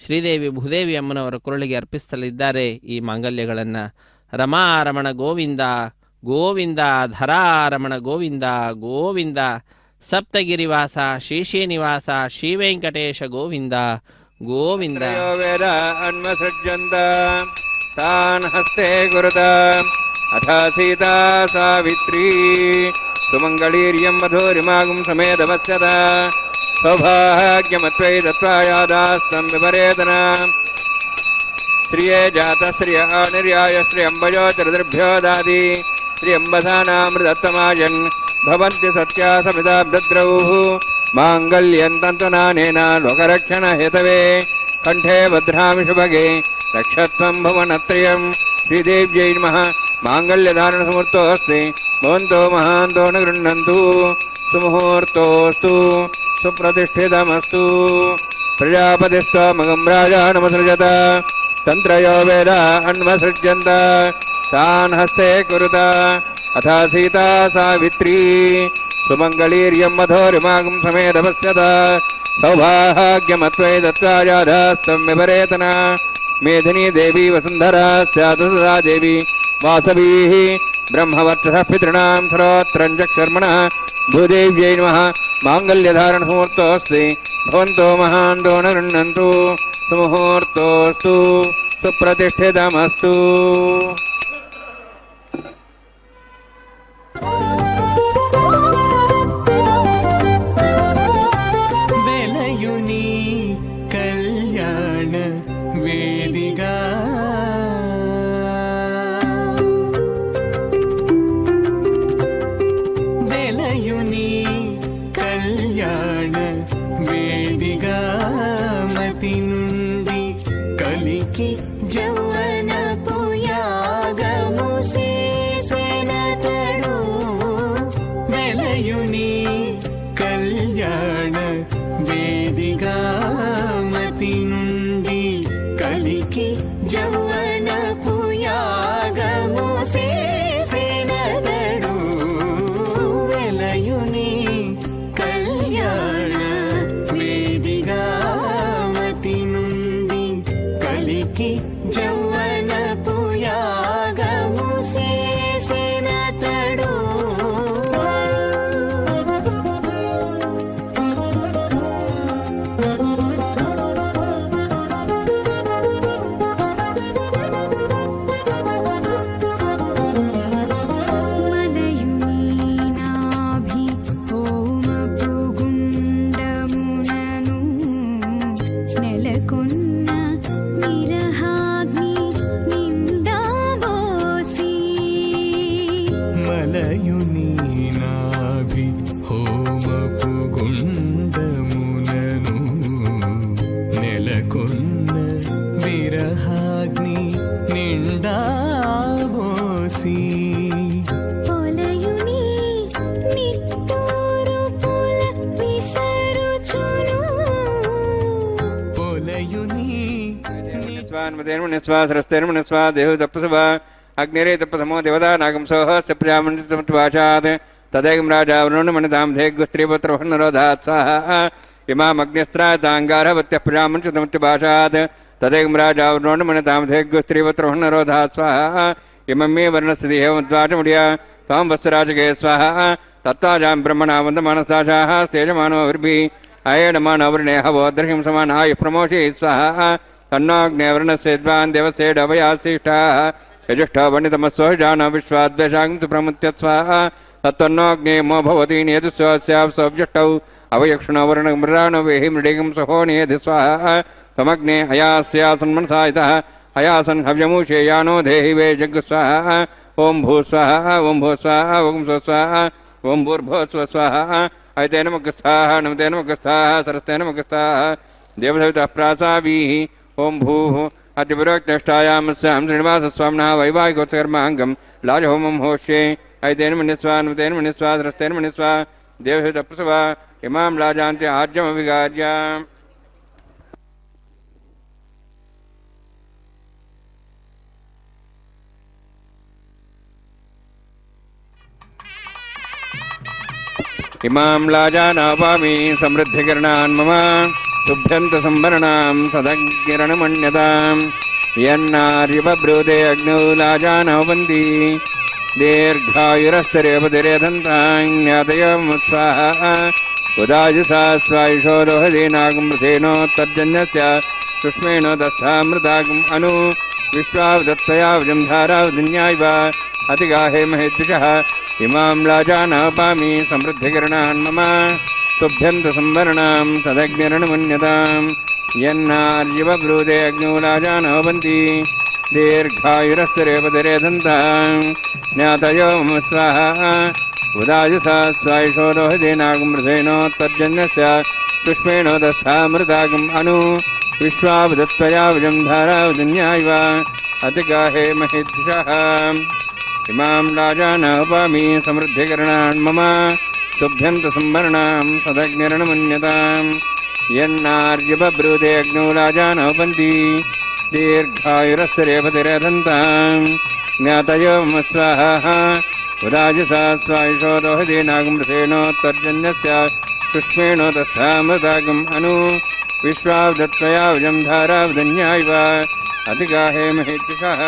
ಶ್ರೀದೇವಿ ಭೂದೇವಿ ಅಮ್ಮನವರ ಕೊರಳಿಗೆ ಅರ್ಪಿಸಲಿದ್ದಾರೆ ಈ ಮಾಂಗಲ್ಯಗಳನ್ನು. ರಮಾರಮಣ ಗೋವಿಂದ ಗೋವಿಂದ, ಧರಾರಮಣ ಗೋವಿಂದ ಗೋವಿಂದ, ಸಪ್ತಗಿರಿವಾಸ ಶ್ರೀಶ್ರೀನಿವಾಸ ಶ್ರೀವೆಂಕಟೇಶ ಗೋವಿಂದ ಗೋವಿಂದ. ವೇದ ಅನ್ವಸೃಜ್ಯಂತ ತಾನ್ ಹಸ್ತೆ ಗುರುತ ಅಥ ಸೀತಾ ಸಾವಿತ್ರಿ सुमङ्गलीर्यं मधुरिमागुं समेधवत्सद सौभाग्यमत्वै दत्त्वायादास्तं विपरेतन श्रिये जातश्रिय निर्याय श्रियम्बयो चरदृभ्यो दादि श्रियम्बसानामृतत्तमायन् भवन्ति सत्या समिता दद्रौः माङ्गल्यं तन्तुनानेन लोकरक्षणहेतवे कण्ठे भद्रामि शुभगे रक्षत्वं भुवनत्रयं श्रीदेव्यै नमः माङ्गल्यधारणसमुहूर्तोऽस्ति भवन्तो महान्तो न गृह्णन्तु सुमुहूर्तोऽस्तु सुप्रतिष्ठितमस्तु प्रजापतिस्त्वमगं राजानमसृजत तन्त्रयो वेदा अन्वसृज्यन्त तान् हस्ते कुरुत अथा सीता सावित्री सुमङ्गलीर्यं मधुरिमागुं समेधपश्यत सौभाग्यमत्वै दत्त्वायादास्तं विपरेतन मेधिनी देवी वसुन्धरा स्यात् सदा देवी वासवीः ब्रह्मवर्चसः पितॄणां सर्वत्रं चक्षुर्मणः भूदेव्यै नमः माङ्गल्यधारणमुहूर्तोऽस्ति भवन्तो महान्तो न गृह्णन्तु सुमुहूर्तोऽस्तु सुप्रतिष्ठितमस्तु వెలయుని కళ్యాణ వేదిగా వెలయుని కళ్యాణ వేదిగా మతి నుండి కలికి జౌవనపు యాగము చేసెనతడు వెలయుని కళ్యాణ వేదిగా మతి నుండి కలికి జౌవనపు యాగము చేసెనతడు వెలయుని కళ్యాణ వేదిగా మతి నుండి కలికి జౌవనపు యాగము చేసెనతడు మలయుని నాభి హోమపు గుండమునను నెలకొన్న విరహాగ్ని నిందాబోసి మలయుని నాభి హోమపు గుండమునను నెలకొన్న విరహాగ్ని నిండాబోసి పొలయుని నిట్టూరు పుల విసరుచును పొలయుని स्वान्मतेर्मणिस्वा देव तपस्वा अग्निरे तपसमो देवता नागंसोः सप्रियामण्डितमत्वाशात् तदेकं राजा वरुणमणितां धेग्स्त्रीपुत्रभन्नरोधात् स्वाहा इमामग्निस्त्राताङ्गारवत्यः प्रियामण्डितमत्वाशात् तदेकं राजा वरुणमणितां धेग्स्त्रीपुत्रभन्नरोधात् स्वाहा इमं मे वर्णस्थिति हेमद्वाचमुडिया त्वां वत्सराजके स्वाहा तत्त्वाजां ब्रह्मणा वन्दमानस्ताशाः स्तेजमानोभिर्भिः अयेणमानवर्णे हवो दर्शिं समानाय प्रमोषे स्वाहा तन्नाग्नेवर्णस्य विद्वान् देवस्य डवयाशिष्टाः यजुष्ठा वण्डितमस्व जान विश्वाद्वेषां तु प्रमुत्यत् स्वाहा तत्तन्नाग्ने मो भवति नेतुस्वस्यावसोऽब्जष्टौ अवयक्षुणवर्णमृडानवेहि मृडिगं सहोनियधि स्वाहा त्वमग्ने अयास्यासन्मनसायितः अयासन् हव्यमूषे यानो देहि वे जग्स्वाहा ओं भू स्वाहा ओं भू स्वाहा ओं स्व स्वाहा ओं भूर्भुवः स्व स्वाहा ऐतेन मुखस्थाः नमतेन मुखस्थाः सरस्तेन मुखस्थाः देवसवितः प्रासावीः ओं भूः अतिपुरोक्तष्टायामस्यां श्रीनिवासस्वामिनः वैवाहिकोत्सकर्माङ्गं लाजहोमं होष्ये ऐतेन मन्यस्वा नमतेन मन्यस्वा सरस्तेन मन्यस्वा देवसवितः प्रसवा इमां लाजान्त्य आज्यमविगार्य इमां लाजानापामि समृद्धिकिरणान् मम शुभ्यन्तसंवरणां सदग्गिरणमन्यतां यन्नार्यबब्रूते अग्नौ लाजानवन्ति दीर्घायुरस्तरेपतिरेधन्तान्यातयमुत्साहा उदायुषा स्वायुषो दोहदीनागमृथेनोत्तर्जन्यस्य सुष्मेण दस्थामृतागम् अनु विश्वावदत्तया वजं धारावदिन्यायव अतिगाहे महेद्विषः इमां लाजानापामि समृद्धिकरणान् मम तुभ्यन्त संवरणां तदग्निरणमन्यतां यन्नार्यवब्रूदे अग्नौ लाजानवन्ति दीर्घायुरस्तरेपतिरे दन्तां ज्ञातयो मम स्वाहा उदायुसा स्वायुषोदोहदेनागमृधेनोत्तर्जन्यस्य पुष्पेणो दस्थामृतागम् अनु विश्वावदत्वया विजं धारावजन्यायव अतिगाहे महिद्विषः इमां राजानपामि समृद्धिकरणान् मम तुभ्यन्त संवरणां सदग्निरणमन्यतां यन्नार्यबब्रूदे अग्नौ राजानपन्ति दीर्घायुरस्तरेपतिरदन्तां ज्ञातयो मम स्वाहा उदायुसा स्वायुषोदोहदेनागमृधेनोत्तर्जन्यस्य पुष्पेणो दस्थामृतागम् अनु विश्वावदत्वया विजं धारावजन्यायव अतिगाहे महिद्विषः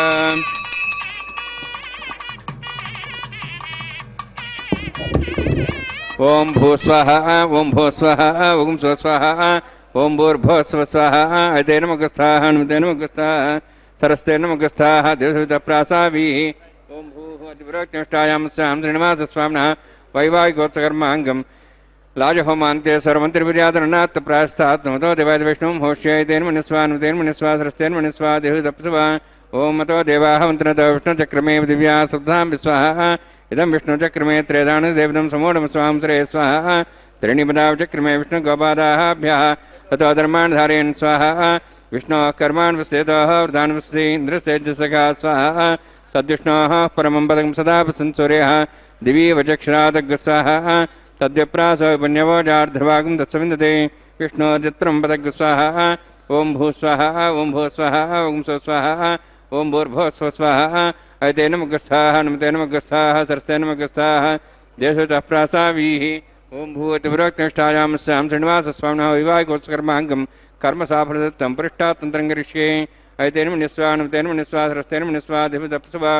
ओम भूस्वः ओम भूस्वः ओम स्वस्वः ओम भूर्भुवस्वः स्वाहा अते नमस्ताः हनुमते नमस्ताः सरस्ते नमस्ताः देवसवितप्रासाभिः ओम भूः अतिविरक्तिष्ठायां स्यां श्रीनिवासस्वामिनः वैवाहिकोत्सकर्माङ्गं लाजहोमान्ते सर्वमन्त्रिपर्यादरणात् प्रायस्तात् नमतो देवाय वैष्णवं होष्यै तेन मनुस्वा नुतेन मनुस्वा सरस्तेन मनुस्वा देवसवितप्सवा ओम मतो देवाः मन्त्रतो विष्णुचक्रमे दिव्या सब्धां विस्वाहा इदं विष्णुचक्रमे त्रेदानदेवदं समूढं स्वां श्रे स्वाहा त्रीणिपदावचक्रमे विष्णुगोपादाभ्यः ततो धर्मान् धारयन् स्वाहा विष्णोः कर्मान् वस्तेतोः वृधान् वस्ति इन्द्रसेजसखा स्वाहा तद्विष्णोः परमं पदं सदा प्रसन्सूर्यः दिवि वचक्षरादग् स्वाहा तद्विप्रासो पुण्यवोजार्ध्रभागं तत्सविन्दते विष्णोर्यत्रं पदग् स्वाहा ओं भूस्वाहा ओं भूस्वाहा ओं स्वस्वाहा ओं भूर्भुवस्वः स्वाहा अयते नमस्ताः नमते नमस्ताः सरस्ते नमस्ताः देशतः प्रासाभिः ओं भूतिविरक्तिष्ठायां स्यां श्रीनिवासस्वामिनः वैवाहिकोत्सकर्माङ्गं कर्मसाफलदत्तं पृष्ठात्तन्त्रं करिष्ये अयते नमस्वा नमते नमस्वा सरस्ते नमस्वा देवतप्सवा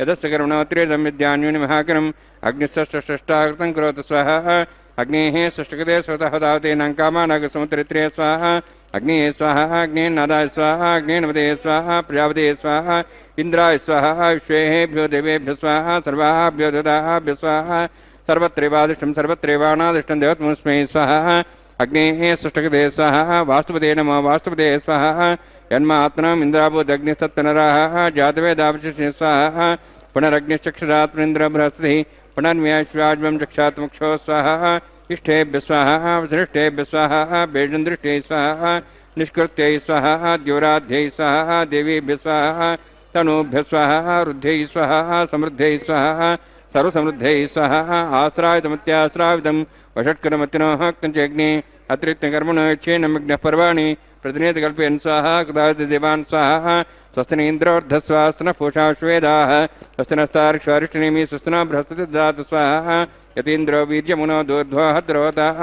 यदस्य कर्मणोत्रेदं विद्यान्यूनि महाकरम् अग्निषष्ठाकृतं करोतु स्वाहा अग्नेः षष्ठकृते स्वतः दावतेनां कामानागसमुद्रित्रे स्वाहा अग्नेः स्वाहा अग्नेन्नादाय स्वाहा अग्नेन्वदे स्वाहा प्रजापते स्वाहा इंद्राय स्वाहा विश्वेभ्यो देवेभ्यो स्वाहा सर्वाभ्यो देवताभ्यो स्वाहा सर्वत्रैवादिष्टं सर्वत्रैवाणादिष्टं देवतमस्मै स्वाहा अग्नेः षष्ठकृते स्वाहा वास्तुपदे नमः वास्तुपदे स्वाहा यन्मात्मनम् इन्द्राभूदग्निस्तत्तनराः जातवेदावशिष्ये स्वाहा पुनरग्निश्चक्षुरात् पुनिन्द्र बृहस्पतिः पुनर्म्याश्वाज्वं चक्षात्मुक्षो स्वाहा इष्टेभ्य स्वाहा वसिष्ठेभ्य स्वाहा बेजन्दृष्टे स्वाहा निष्कृत्यै स्वाहा द्योराध्यै स्वाहा देवीभ्य स्वाहा तनूभ्य स्वाहा रुद्ध्यै स्वाहा समृद्ध्यै स्वाहा सर्वसमृद्ध्यै स्वाहा आश्रायतमत्याश्रावितं वषट्करमतिनोः क्तञ्चेऽग्ने अतिरिक्तकर्मणो यच्छेनमग्नः पर्वाणि प्रतिनिधिकल्पयन् स्वाहा कृतादिदेवान् स्वाहा स्वस्तिन इन्द्रोर्धस्वास्तनः पूषा श्वेदाः स्वस्तिनस्तार्क्ष्वारिष्टनेमि स्वस्तिनः बृहस्पति ददातु स्वाहा यतीन्द्रो वीर्यमुनो दूर्ध्वः द्रोताः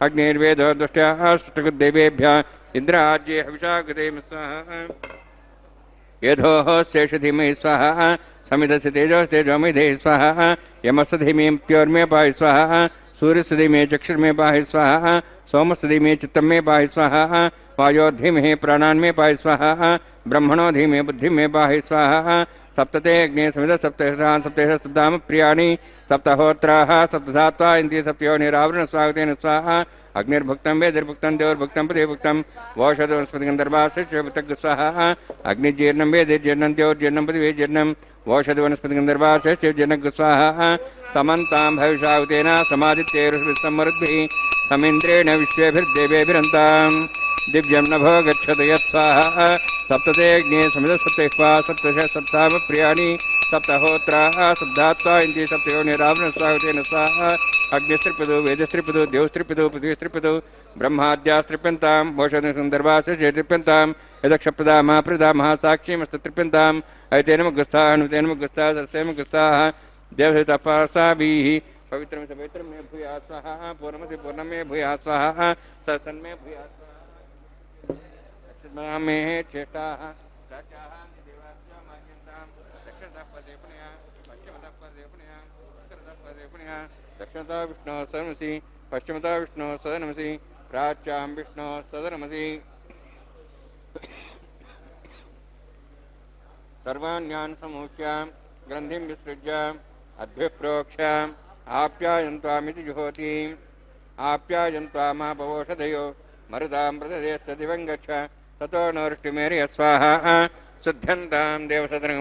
अग्निर्वेदो दुष्ट्याः षट्कृद्देवेभ्यः इन्द्राज्ये हविषा कृतेम स्वाहा यधोः शेषधीमहि स्वाहा समिधस्य तेजोस्तेजोमिधे स्वाहा यमस्य धीमे मृत्योर्मे पाहि स्वाहा सूर्यस्य धीमे चक्षुर्मे पाहि स्वाहा सोमस्य धीमे चित्तं मे पाहि स्वाहा वायोर्धीमहि प्राणान् मे पाहि स्वाहा ब्रह्मणो धीमे बुद्धिं मे पाहि स्वाहा सप्तते अग्ने समिध सप्तहरान् सप्तेष सप्ताम प्रियाणि सप्तहोत्राः सप्तधात्वा इन्द्रिय सप्तयोनिरावरण स्वागतेन स्वाहा अग्निर्भुक्तं वेदिर्भुक्तं देवर्भुक्तं पतिभुक्तं वौषधवनस्पतिगन्धर्वाश्च स्वाहा अग्निजीर्णं वेदिर्जीर्णं देवर्जीर्णं पतिवेजीर्णं वौषधवनस्पतिगन्धर्वाश्च जीर्णं स्वाहा समन्तां भविषावतेन समादित्यैरुष्भिः समिन्द्रेण विश्वेभिर्देवेभिरन्तां दिव्यं नभो गच्छतु यत्स्वाहा सप्तते अग्ने समिधसप्तैः सप्तश सप्ताम प्रियाणि सप्तहोत्राः सप्तात्वा इन्द्रिय सप्तयोनिरावरण स्वागतेन स्वाहा अग्निस्त्रिपदो वेदस्त्रिपदो देवस्त्रिपदो पृथ्वीस्त्रिपदो ब्रह्माद्यास्त्रिप्यन्तां वौषधसन्दर्भास्य चैत्रिप्यन्तां यदक्षप्रदामः प्रदामः साक्षीमस्तत्रिप्यन्ताम् अयते नमस्ताः हनुमते नमस्ताः सरस्ते नमस्ताः देवहितपासाभिः पवित्रं च पवित्रं मे भूयात् स्वाहा पूर्णमसि पूर्णं मे भूयात् स्वाहा सन्मे भूयात् स्वाहा मे चेष्टाः राजाः देवास्यां मान्यन्तां दक्षिणतः पदे पुण्या पश्चिमतः पदे पुण्या उत्तरतः पदे पुण्या दक्षिणतः विष्णोः सदनमसि पश्चिमतः विष्णोः सदनमसि प्राच्यां विष्णोः सदनमसि सर्वाण्यान् समूह्य ग्रन्थिं विसृज्य अद्भिप्रोक्ष आप्यायन्त्वामिति जुहोति आप्यायन्त्वामापवोषधयो मरुदां प्रददेश दिवं गच्छ ततो नोष्टिमेरि स्वाहा शुद्ध्यन्तां देवसदनं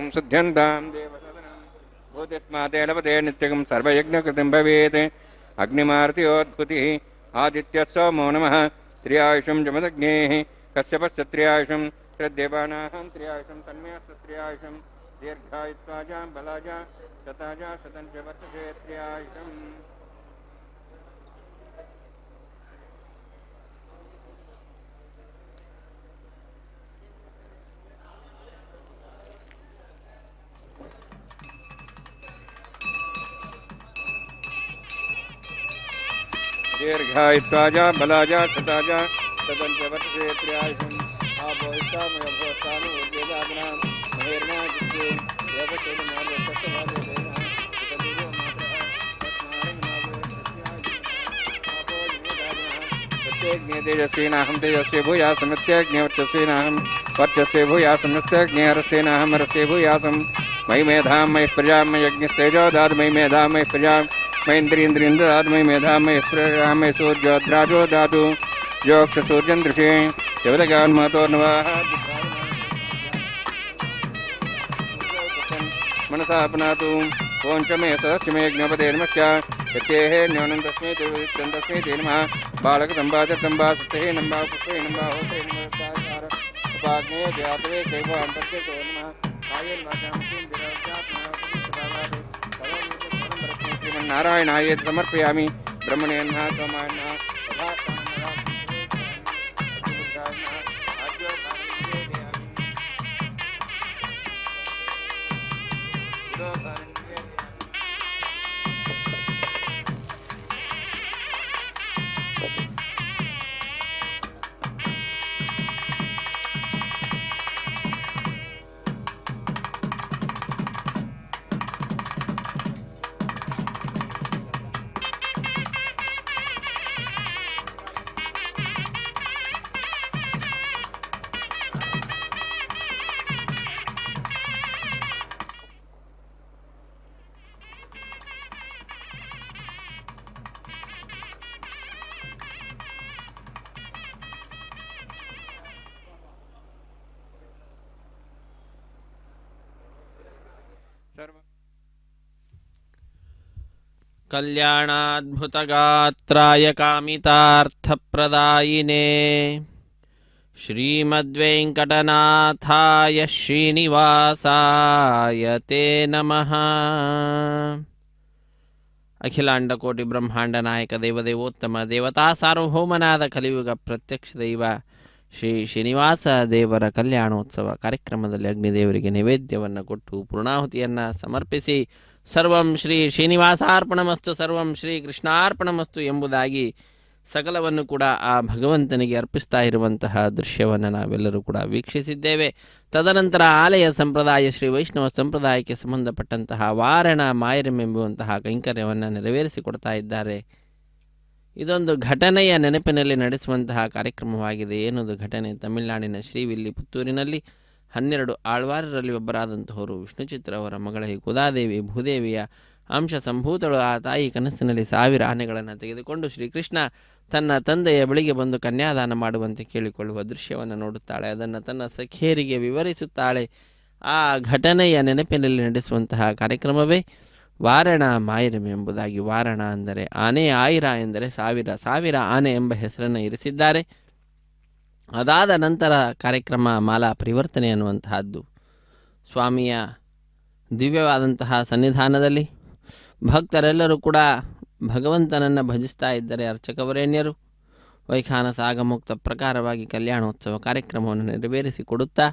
भूतिस्माते लभते नित्यं सर्वयज्ञकृतं भवेत् अग्निमार्तियोद्भुतिः आदित्यस्सोमो नमः त्र्यायुषं जमदग्नेः कश्यपस्य त्र्यायुषं श्रद्धेवानाहं त्र्यायुषं तन्मेऽस्तु त्र्यायुषं दीर्घायुत्वाजां बलाजा शताजा शतं च वर्तते त्र्यायुषम् दीर्घायुत्वाजा बलाजा शताजा शतं च वर्तते त्र्यायुषम् आपोहितामयोभोस्तानुर्वेदाग्नां महेर्ना जित्ते तेजस्वीनाहं तेजस्वी भूयासमित्यग्निवर्चस्वीनाहं वर्चस्वी भूयासमित्यग्निहरस्तेनाहं हरस्ते भूयासं मयि मेधां मयि प्रजां मयि यज्ञस्तेजो दातु मयि मेधां मयि प्रजां मयीन्द्रियन्द्रियं ददातु मयि मेधां मयि प्रजां मयि सूर्योद्राजो दातु योक्षसूर्यं दृशे शिवदगान्मतो नवाः मनसा अपनातु पौंचमे सदस्यमे ज्ञपतेर्मश्च यत्येः न्यूनं तस्मै तिरुवित्रं तस्मै ते नमः बालकतम्बा च तम्बा सुप्तेः नम्बा पुष्पे नम्बा होते नमस्कार उपाग्नेय व्यातवे शैवान् प्रत्यतो नमः कायेन्वाचां श्रीमन्नारायणाय समर्पयामि ब्रह्मणेन्नः त्वमान्नः तथा कल्याणाद्भुतगात्राय कामितार्थप्रदायिने श्रीमद्वेङ्कटनाथाय श्रीनिवासाय ते नमः। ಅಖಿಲಾಂಡಕೋಟಿ ಬ್ರಹ್ಮಾಂಡ ನಾಯಕ ದೇವದೇವೋತ್ತಮ ದೇವತಾ ಸಾರ್ವಭೌಮನಾದ ಕಲಿಯುಗ ಪ್ರತ್ಯಕ್ಷ ದೈವ ಶ್ರೀ ಶ್ರೀನಿವಾಸ ದೇವರ ಕಲ್ಯಾಣೋತ್ಸವ ಕಾರ್ಯಕ್ರಮದಲ್ಲಿ ಅಗ್ನಿದೇವರಿಗೆ ನೈವೇದ್ಯವನ್ನು ಕೊಟ್ಟು ಪೂರ್ಣಾಹುತಿಯನ್ನು ಸಮರ್ಪಿಸಿ ಸರ್ವಂ ಶ್ರೀ ಶ್ರೀನಿವಾಸಾರ್ಪಣಮಸ್ತು ಸರ್ವಂ ಶ್ರೀ ಕೃಷ್ಣಾರ್ಪಣಮಸ್ತು ಎಂಬುದಾಗಿ ಸಕಲವನ್ನು ಕೂಡ ಆ ಭಗವಂತನಿಗೆ ಅರ್ಪಿಸ್ತಾ ಇರುವಂತಹ ದೃಶ್ಯವನ್ನು ನಾವೆಲ್ಲರೂ ಕೂಡ ವೀಕ್ಷಿಸಿದ್ದೇವೆ. ತದನಂತರ ಆಲಯ ಸಂಪ್ರದಾಯ ಶ್ರೀ ವೈಷ್ಣವ ಸಂಪ್ರದಾಯಕ್ಕೆ ಸಂಬಂಧಪಟ್ಟಂತಹ ವಾರಣ ಮಾಯರಂ ಎಂಬುವಂತಹ ಕೈಂಕರ್ಯವನ್ನು ನೆರವೇರಿಸಿಕೊಡ್ತಾ ಇದ್ದಾರೆ. ಇದೊಂದು ಘಟನೆಯ ನೆನಪಿನಲ್ಲಿ ನಡೆಸುವಂತಹ ಕಾರ್ಯಕ್ರಮವಾಗಿದೆ. ಏನದು ಘಟನೆ? ತಮಿಳುನಾಡಿನ ಶ್ರೀವಿಲ್ಲಿಪುತ್ತೂರಿನಲ್ಲಿ 12 ಆಳ್ವಾರರಲ್ಲಿ ಒಬ್ಬರಾದಂತಹವರು ವಿಷ್ಣುಚಿತ್ರ ಅವರ ಮಗಳ ಗೋದಾದೇವಿ ಭೂದೇವಿಯ ಅಂಶ ಸಂಭೂತಳು. ಆ ತಾಯಿ ಕನಸಿನಲ್ಲಿ 1000 ಆನೆಗಳನ್ನು ತೆಗೆದುಕೊಂಡು ಶ್ರೀಕೃಷ್ಣ ತನ್ನ ತಂದೆಯ ಬಳಿಗೆ ಬಂದು ಕನ್ಯಾದಾನ ಮಾಡುವಂತೆ ಕೇಳಿಕೊಳ್ಳುವ ದೃಶ್ಯವನ್ನು ನೋಡುತ್ತಾಳೆ. ಅದನ್ನು ತನ್ನ ಸಖಿಯರಿಗೆ ವಿವರಿಸುತ್ತಾಳೆ. ಆ ಘಟನೆಯ ನೆನಪಿನಲ್ಲಿ ನಡೆಸುವಂತಹ ಕಾರ್ಯಕ್ರಮವೇ ವಾರಣ ಮಾಯರಂ ಎಂಬುದಾಗಿ. ವಾರಣ ಅಂದರೆ ಆನೆ, ಆಯಿರ ಎಂದರೆ 1000 ಆನೆ ಎಂಬ ಹೆಸರನ್ನು ಇರಿಸಿದ್ದಾರೆ. ಅದಾದ ನಂತರ ಕಾರ್ಯಕ್ರಮ ಮಾಲಾ ಪರಿವರ್ತನೆ ಅನ್ನುವಂತಹದ್ದು. ಸ್ವಾಮಿಯ ದಿವ್ಯವಾದಂತಹ ಸನ್ನಿಧಾನದಲ್ಲಿ ಭಕ್ತರೆಲ್ಲರೂ ಕೂಡ ಭಗವಂತನನ್ನು ಭಜಿಸ್ತಾ ಇದ್ದರೆ ಅರ್ಚಕವರೇಣ್ಯರು ವೈಖಾನಸ ಆಗಮುಕ್ತ ಪ್ರಕಾರವಾಗಿ ಕಲ್ಯಾಣೋತ್ಸವ ಕಾರ್ಯಕ್ರಮವನ್ನು ನೆರವೇರಿಸಿಕೊಡುತ್ತಾ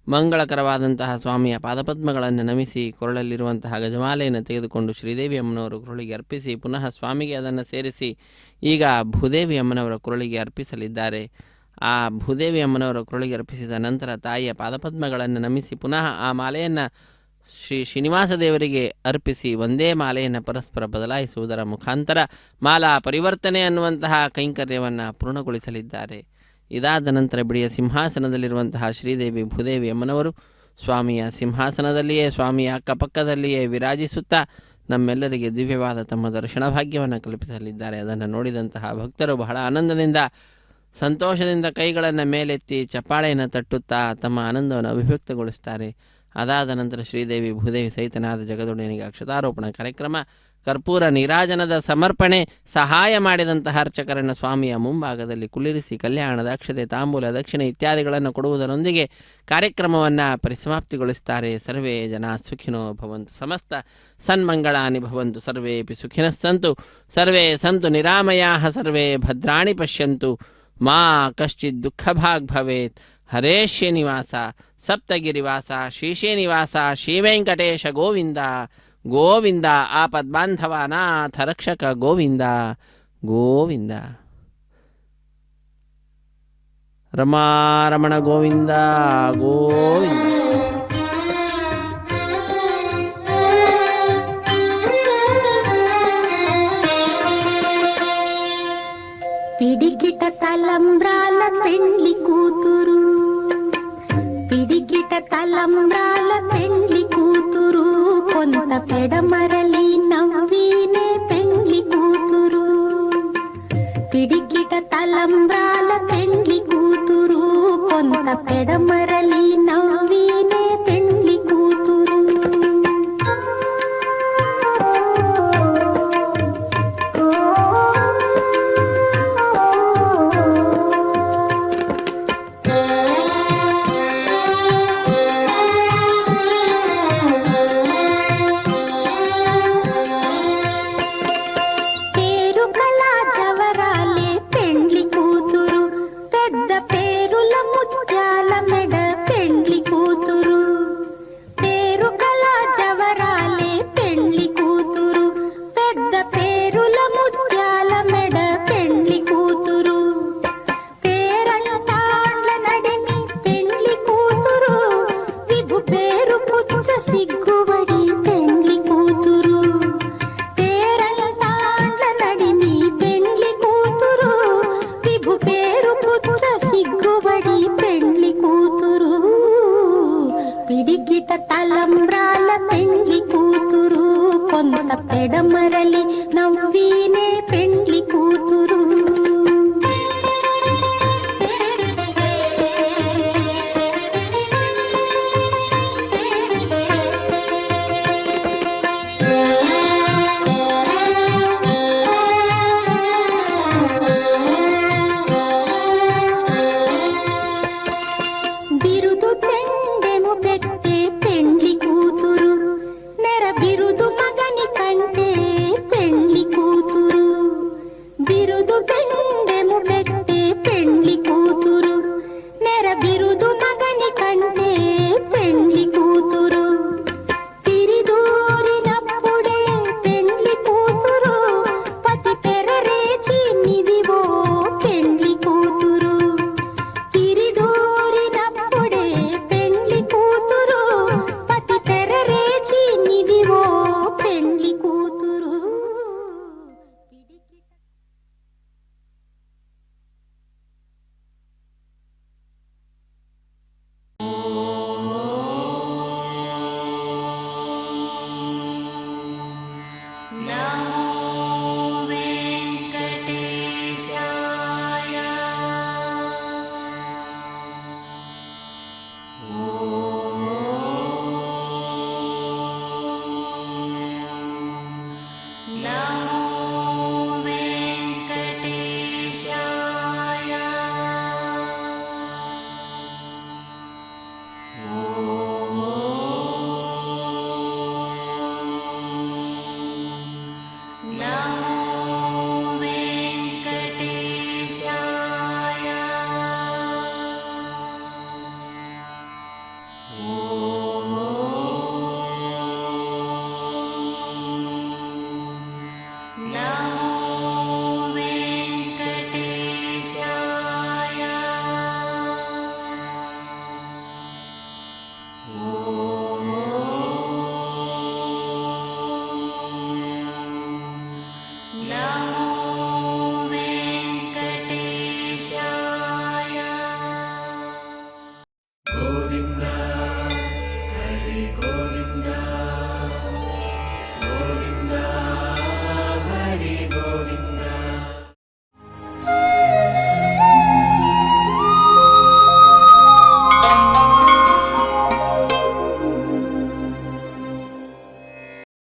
ಮಂಗಳಕರವಾದಂತಹ ಸ್ವಾಮಿಯ ಪಾದಪದ್ಮಗಳನ್ನು ನಮಿಸಿ ಕೊರಳಲ್ಲಿರುವಂತಹ ಗಜಮಾಲೆಯನ್ನು ತೆಗೆದುಕೊಂಡು ಶ್ರೀದೇವಿ ಅಮ್ಮನವರು ಕೊರಳಿಗೆ ಅರ್ಪಿಸಿ ಪುನಃ ಸ್ವಾಮಿಗೆ ಅದನ್ನು ಸೇರಿಸಿ ಈಗ ಭೂದೇವಿ ಅಮ್ಮನವರ ಕೊರಳಿಗೆ ಅರ್ಪಿಸಲಿದ್ದಾರೆ. ಆ ಭೂದೇವಿ ಅಮ್ಮನವರ ಕೊರಳಿಗೆ ಅರ್ಪಿಸಿದ ನಂತರ ತಾಯಿಯ ಪಾದಪದ್ಮಗಳನ್ನು ನಮಿಸಿ ಪುನಃ ಆ ಮಾಲೆಯನ್ನು ಶ್ರೀ ಶ್ರೀನಿವಾಸ ದೇವರಿಗೆ ಅರ್ಪಿಸಿ ಒಂದೇ ಮಾಲೆಯನ್ನು ಪರಸ್ಪರ ಬದಲಾಯಿಸುವುದರ ಮುಖಾಂತರ ಮಾಲಾ ಪರಿವರ್ತನೆ ಅನ್ನುವಂತಹ ಕೈಂಕರ್ಯವನ್ನು ಪೂರ್ಣಗೊಳಿಸಲಿದ್ದಾರೆ. ಇದಾದ ನಂತರ ಬಿಡಿಯ ಸಿಂಹಾಸನದಲ್ಲಿರುವಂತಹ ಶ್ರೀದೇವಿ ಭೂದೇವಿ ಅಮ್ಮನವರು ಸ್ವಾಮಿಯ ಸಿಂಹಾಸನದಲ್ಲಿಯೇ ಸ್ವಾಮಿಯ ಅಕ್ಕಪಕ್ಕದಲ್ಲಿಯೇ ವಿರಾಜಿಸುತ್ತಾ ನಮ್ಮೆಲ್ಲರಿಗೆ ದಿವ್ಯವಾದ ತಮ್ಮ ದರ್ಶನ ಭಾಗ್ಯವನ್ನು ಕಲ್ಪಿಸಲಿದ್ದಾರೆ. ಅದನ್ನು ನೋಡಿದಂತಹ ಭಕ್ತರು ಬಹಳ ಆನಂದದಿಂದ ಸಂತೋಷದಿಂದ ಕೈಗಳನ್ನು ಮೇಲೆತ್ತಿ ಚಪ್ಪಾಳೆಯನ್ನು ತಟ್ಟುತ್ತಾ ತಮ್ಮ ಆನಂದವನ್ನು ಅಭಿವ್ಯಕ್ತಗೊಳಿಸ್ತಾರೆ. ಅದಾದ ನಂತರ ಶ್ರೀದೇವಿ ಭೂದೇವಿ ಸಹಿತನಾದ ಜಗದೊಡೆಯನಿಗೆ ಅಕ್ಷತಾರೋಪಣ ಕಾರ್ಯಕ್ರಮ, ಕರ್ಪೂರ ನೀರಾಜನದ ಸಮರ್ಪಣೆ, ಸಹಾಯ ಮಾಡಿದಂತಹ ಅರ್ಚಕರನ್ನು ಸ್ವಾಮಿಯ ಮುಂಭಾಗದಲ್ಲಿ ಕುಳ್ಳಿರಿಸಿ ಕಲ್ಯಾಣದ ಅಕ್ಷತೆ, ತಾಂಬೂಲ, ದಕ್ಷಿಣೆ ಇತ್ಯಾದಿಗಳನ್ನು ಕೊಡುವುದರೊಂದಿಗೆ ಕಾರ್ಯಕ್ರಮವನ್ನು ಪರಿಸಮಾಪ್ತಿಗೊಳಿಸ್ತಾರೆ. ಸರ್ವೇ ಜನ ಸುಖಿನೋ ಭವಂತು, ಸಮಸ್ತ ಸನ್ಮಂಗಳಾನಿ ಭವಂತು, ಸರ್ವೇಪಿ ಸುಖಿನಃ ಸಂತು, ಸರ್ವೇ ಸಂತು ನಿರಾಮಯಾಃ, ಸರ್ವೇ ಭದ್ರಾಣಿ ಪಶ್ಯಂತು, ಮಾ ಕಶ್ಚಿತ್ ದುಃಖಭಾಗ್ ಭವೇತ್. ಹರೇ ಶ್ರೀನಿವಾಸ, ಸಪ್ತಗಿರಿವಾಸ, ಶ್ರೀಶ್ರೀನಿವಾಸ, ಶ್ರೀವೆಂಕಟೇಶ ಗೋವಿಂದ ಗೋವಿಂದ. ಆಪದ್ಬಾಂಧವ ನಾಥ ರಕ್ಷಕ ಗೋವಿಂದ ಗೋವಿಂದ. ರಮಾರಮಣ ಗೋವಿಂದ ಗೋವಿಂದ. పిడికిట తలంబ్రాల పెండ్లి కూతురు, పిడికిట తలంబ్రాల పెండ్లి కూతురు, కొంత పెడమరలి నవ్వినే పెండ్లి కూతురు. పిడికిట తలంబ్రాల పెండ్లి కూతురు, కొంత పెడమరలి నవ్వినే పెండ్లి కూతురు. సిగ్గుబడి పెండ్లి కూతురు, పేరంటాండ్ల నడిమి పెండ్లి కూతురు, విభు పేరు పుచ్చ సిగ్గుబడి పెండ్లి కూతురు. పిడికిట తలంబ్రాల పెండ్లి కూతురు, కొంత పెడమరలి నవ్వినే పెండ్లి కూతురు.